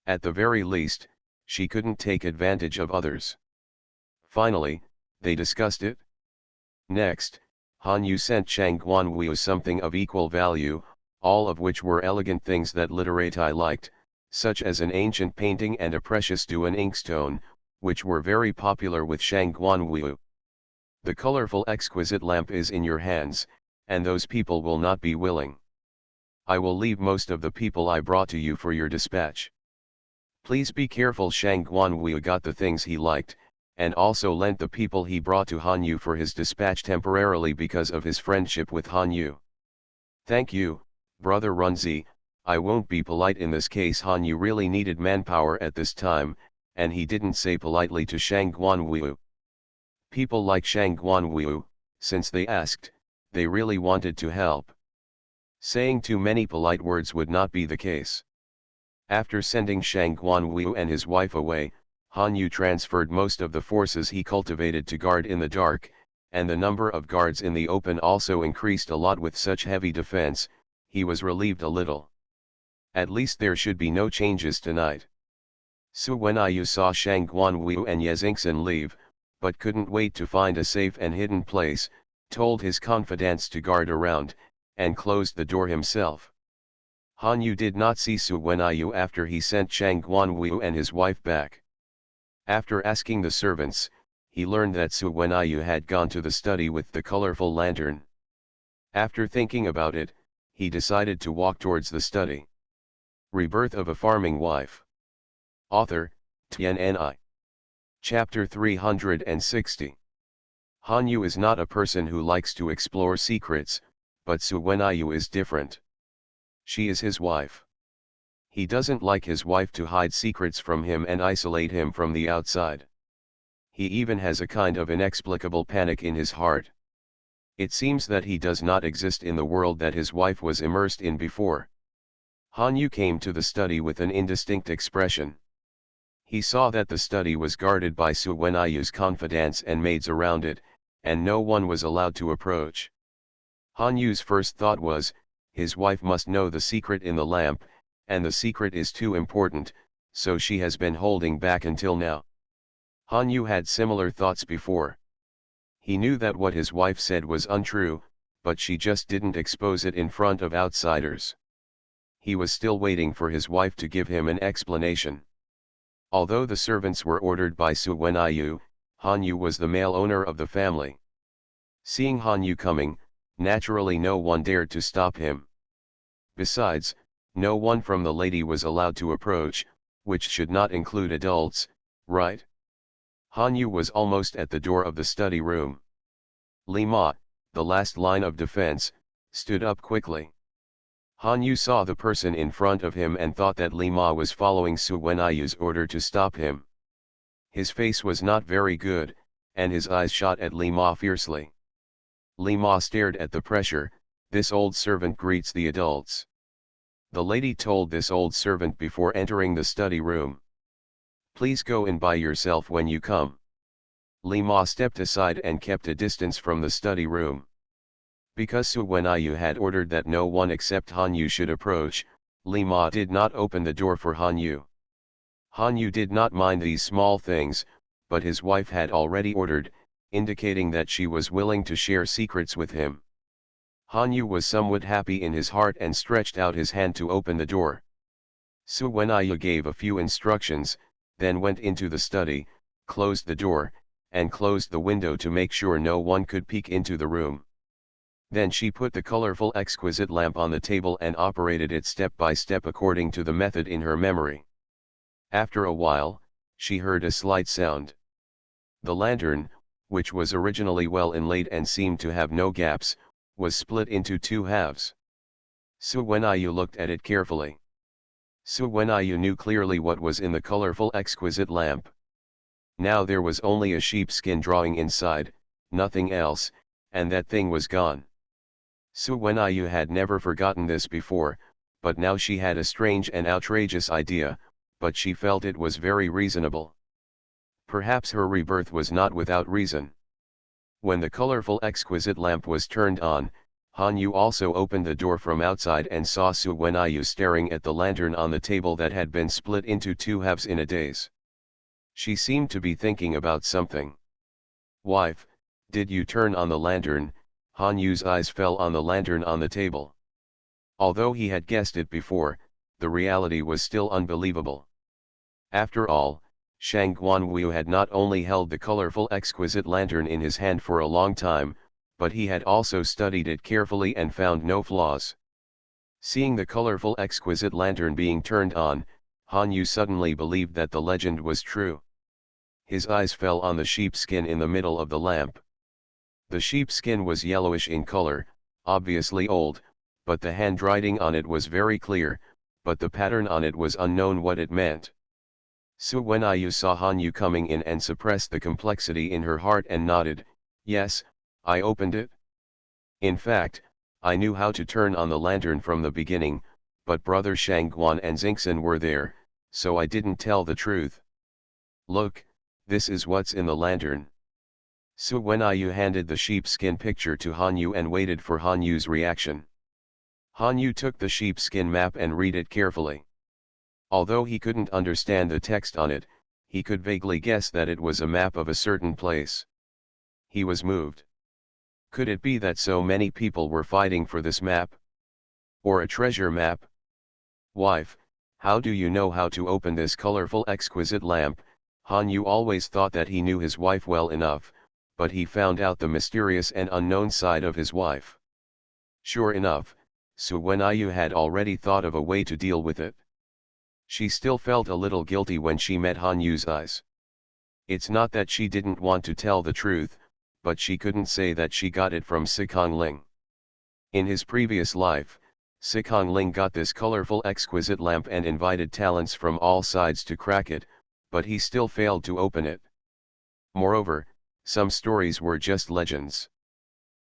At the very least, she couldn't take advantage of others. Finally, they discussed it. Next, Han Yu sent Shang Guanwu something of equal value, all of which were elegant things that literati liked, such as an ancient painting and a precious Duan inkstone, which were very popular with Shang Guanwu. The colorful exquisite lamp is in your hands, and those people will not be willing. I will leave most of the people I brought to you for your dispatch. Please be careful. Shang Guanwu got the things he liked, and also lent the people he brought to Han Yu for his dispatch temporarily because of his friendship with Han Yu. Thank you, Brother Runzi. I won't be polite in this case. Han Yu really needed manpower at this time, and he didn't say politely to Shang Guanwu. People like Shang Guanwu, since they asked, they really wanted to help. Saying too many polite words would not be the case. After sending Shang Guanwu and his wife away, Han Yu transferred most of the forces he cultivated to guard in the dark, and the number of guards in the open also increased a lot. With such heavy defense, he was relieved a little. At least there should be no changes tonight. Su Wenyu saw Shang Guanwu and Yezingsen leave, but couldn't wait to find a safe and hidden place, told his confidants to guard around, and closed the door himself. Han Yu did not see Su Wenyu after he sent Shang Guanwu and his wife back. After asking the servants, he learned that Su Wenyu had gone to the study with the colorful lantern. After thinking about it, he decided to walk towards the study. Rebirth of a Farming Wife. Author, Tianni. Chapter 360. Han Yu is not a person who likes to explore secrets, but Su Wenyu is different. She is his wife. He doesn't like his wife to hide secrets from him and isolate him from the outside. He even has a kind of inexplicable panic in his heart. It seems that he does not exist in the world that his wife was immersed in before. Han Yu came to the study with an indistinct expression. He saw that the study was guarded by Su Wenyu's confidants and maids around it, and no one was allowed to approach. Han Yu's first thought was, his wife must know the secret in the lamp, and the secret is too important, so she has been holding back until now. Han Yu had similar thoughts before. He knew that what his wife said was untrue, but she just didn't expose it in front of outsiders. He was still waiting for his wife to give him an explanation. Although the servants were ordered by Su Wenyu, Han Yu was the male owner of the family. Seeing Han Yu coming, naturally no one dared to stop him. Besides, no one from the lady was allowed to approach, which should not include adults, right? Han Yu was almost at the door of the study room. Li Ma, the last line of defense, stood up quickly. Han Yu saw the person in front of him and thought that Li Ma was following Su Wenyu's order to stop him. His face was not very good, and his eyes shot at Li Ma fiercely. Li Ma stared at the pressure. This old servant greets the adults. The lady told this old servant before entering the study room. Please go in by yourself when you come. Li Ma stepped aside and kept a distance from the study room. Because Su Wenyu had ordered that no one except Han Yu should approach, Li Ma did not open the door for Han Yu. Han Yu did not mind these small things, but his wife had already ordered, indicating that she was willing to share secrets with him. Han Yu was somewhat happy in his heart and stretched out his hand to open the door. Su Wenyu gave a few instructions, then went into the study, closed the door, and closed the window to make sure no one could peek into the room. Then she put the colorful exquisite lamp on the table and operated it step by step according to the method in her memory. After a while, she heard a slight sound. The lantern, which was originally well inlaid and seemed to have no gaps, was split into two halves. Su Wenyu looked at it carefully. Su Wenyu knew clearly what was in the colorful exquisite lamp. Now there was only a sheepskin drawing inside, nothing else, and that thing was gone. Su Wenyu had never forgotten this before, but now she had a strange and outrageous idea, but she felt it was very reasonable. Perhaps her rebirth was not without reason. When the colorful exquisite lamp was turned on, Hanyu also opened the door from outside and saw Su Wenyu staring at the lantern on the table that had been split into two halves in a daze. She seemed to be thinking about something. "Wife, did you turn on the lantern?" Hanyu's eyes fell on the lantern on the table. Although he had guessed it before, the reality was still unbelievable. After all, Shang Guanwu had not only held the colorful exquisite lantern in his hand for a long time, but he had also studied it carefully and found no flaws. Seeing the colorful exquisite lantern being turned on, Hanyu suddenly believed that the legend was true. His eyes fell on the sheepskin in the middle of the lamp. The sheepskin was yellowish in color, obviously old, but the handwriting on it was very clear, but the pattern on it was unknown what it meant. Su Wenyu saw Hanyu coming in and suppressed the complexity in her heart and nodded, "Yes, I opened it. In fact, I knew how to turn on the lantern from the beginning, but brother Shangguan and Xingxin were there, so I didn't tell the truth. Look, this is what's in the lantern." Su Wenyu handed the sheepskin picture to Hanyu and waited for Hanyu's reaction. Hanyu took the sheepskin map and read it carefully. Although he couldn't understand the text on it, he could vaguely guess that it was a map of a certain place. He was moved. Could it be that so many people were fighting for this map? Or a treasure map? "Wife, how do you know how to open this colorful exquisite lamp?" Hanyu always thought that he knew his wife well enough, but he found out the mysterious and unknown side of his wife. Sure enough, Su Wenyu had already thought of a way to deal with it. She still felt a little guilty when she met Hanyu's eyes. It's not that she didn't want to tell the truth, but she couldn't say that she got it from Sikong Ling. In his previous life, Sikong Ling got this colorful exquisite lamp and invited talents from all sides to crack it, but he still failed to open it. Moreover, some stories were just legends.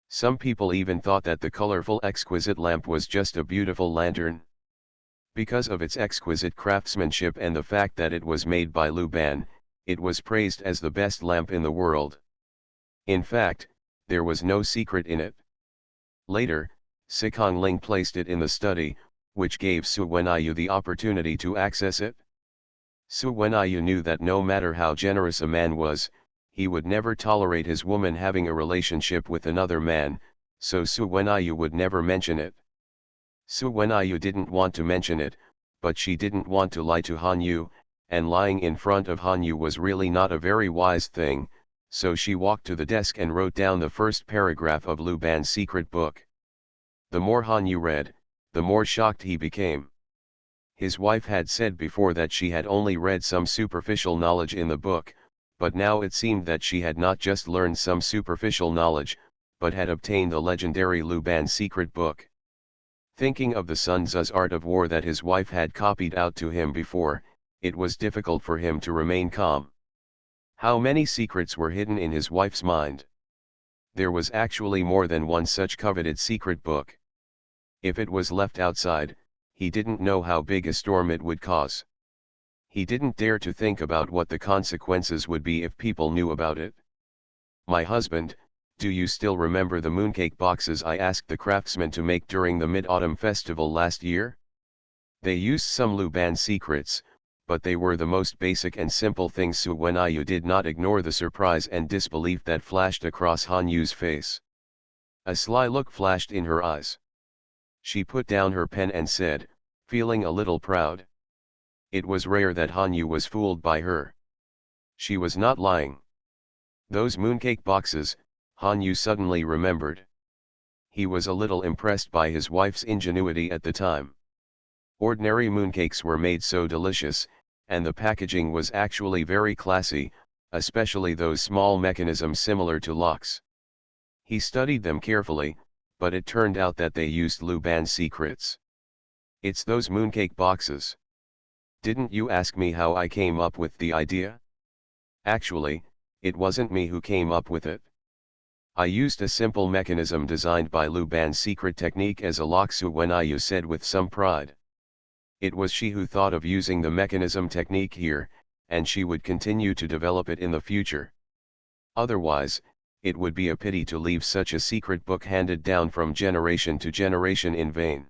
Some people even thought that the colorful exquisite lamp was just a beautiful lantern. Because of its exquisite craftsmanship and the fact that it was made by Lu Ban, it was praised as the best lamp in the world. In fact, there was no secret in it. Later, Sikong Ling placed it in the study, which gave Su Wenyu the opportunity to access it. Su Wenyu knew that no matter how generous a man was, he would never tolerate his woman having a relationship with another man, so Su Wenyu would never mention it. Su Wenyu didn't want to mention it, but she didn't want to lie to Hanyu, and lying in front of Hanyu was really not a very wise thing, so she walked to the desk and wrote down the first paragraph of Lu Ban's secret book. The more Hanyu read, the more shocked he became. His wife had said before that she had only read some superficial knowledge in the book, but now it seemed that she had not just learned some superficial knowledge, but had obtained the legendary Lu Ban secret book. Thinking of the Sun Tzu's art of war that his wife had copied out to him before, it was difficult for him to remain calm. How many secrets were hidden in his wife's mind? There was actually more than one such coveted secret book. If it was left outside, he didn't know how big a storm it would cause. He didn't dare to think about what the consequences would be if people knew about it. "My husband, do you still remember the mooncake boxes I asked the craftsmen to make during the Mid-Autumn Festival last year? They used some Lu Ban secrets, but they were the most basic and simple things." Su Wenyu did not ignore the surprise and disbelief that flashed across Hanyu's face. A sly look flashed in her eyes. She put down her pen and said, feeling a little proud. It was rare that Hanyu was fooled by her. She was not lying. Those mooncake boxes, Hanyu suddenly remembered. he was a little impressed by his wife's ingenuity at the time. Ordinary mooncakes were made so delicious, and the packaging was actually very classy, especially those small mechanisms similar to locks. He studied them carefully, but it turned out that they used Luban's secrets. It's those mooncake boxes. Didn't you ask me how I came up with the idea? Actually, it wasn't me who came up with it. I used a simple mechanism designed by Luban's secret technique as a lock, Suwenaiyu said with some pride. It was she who thought of using the mechanism technique here, and she would continue to develop it in the future. Otherwise, it would be a pity to leave such a secret book handed down from generation to generation in vain.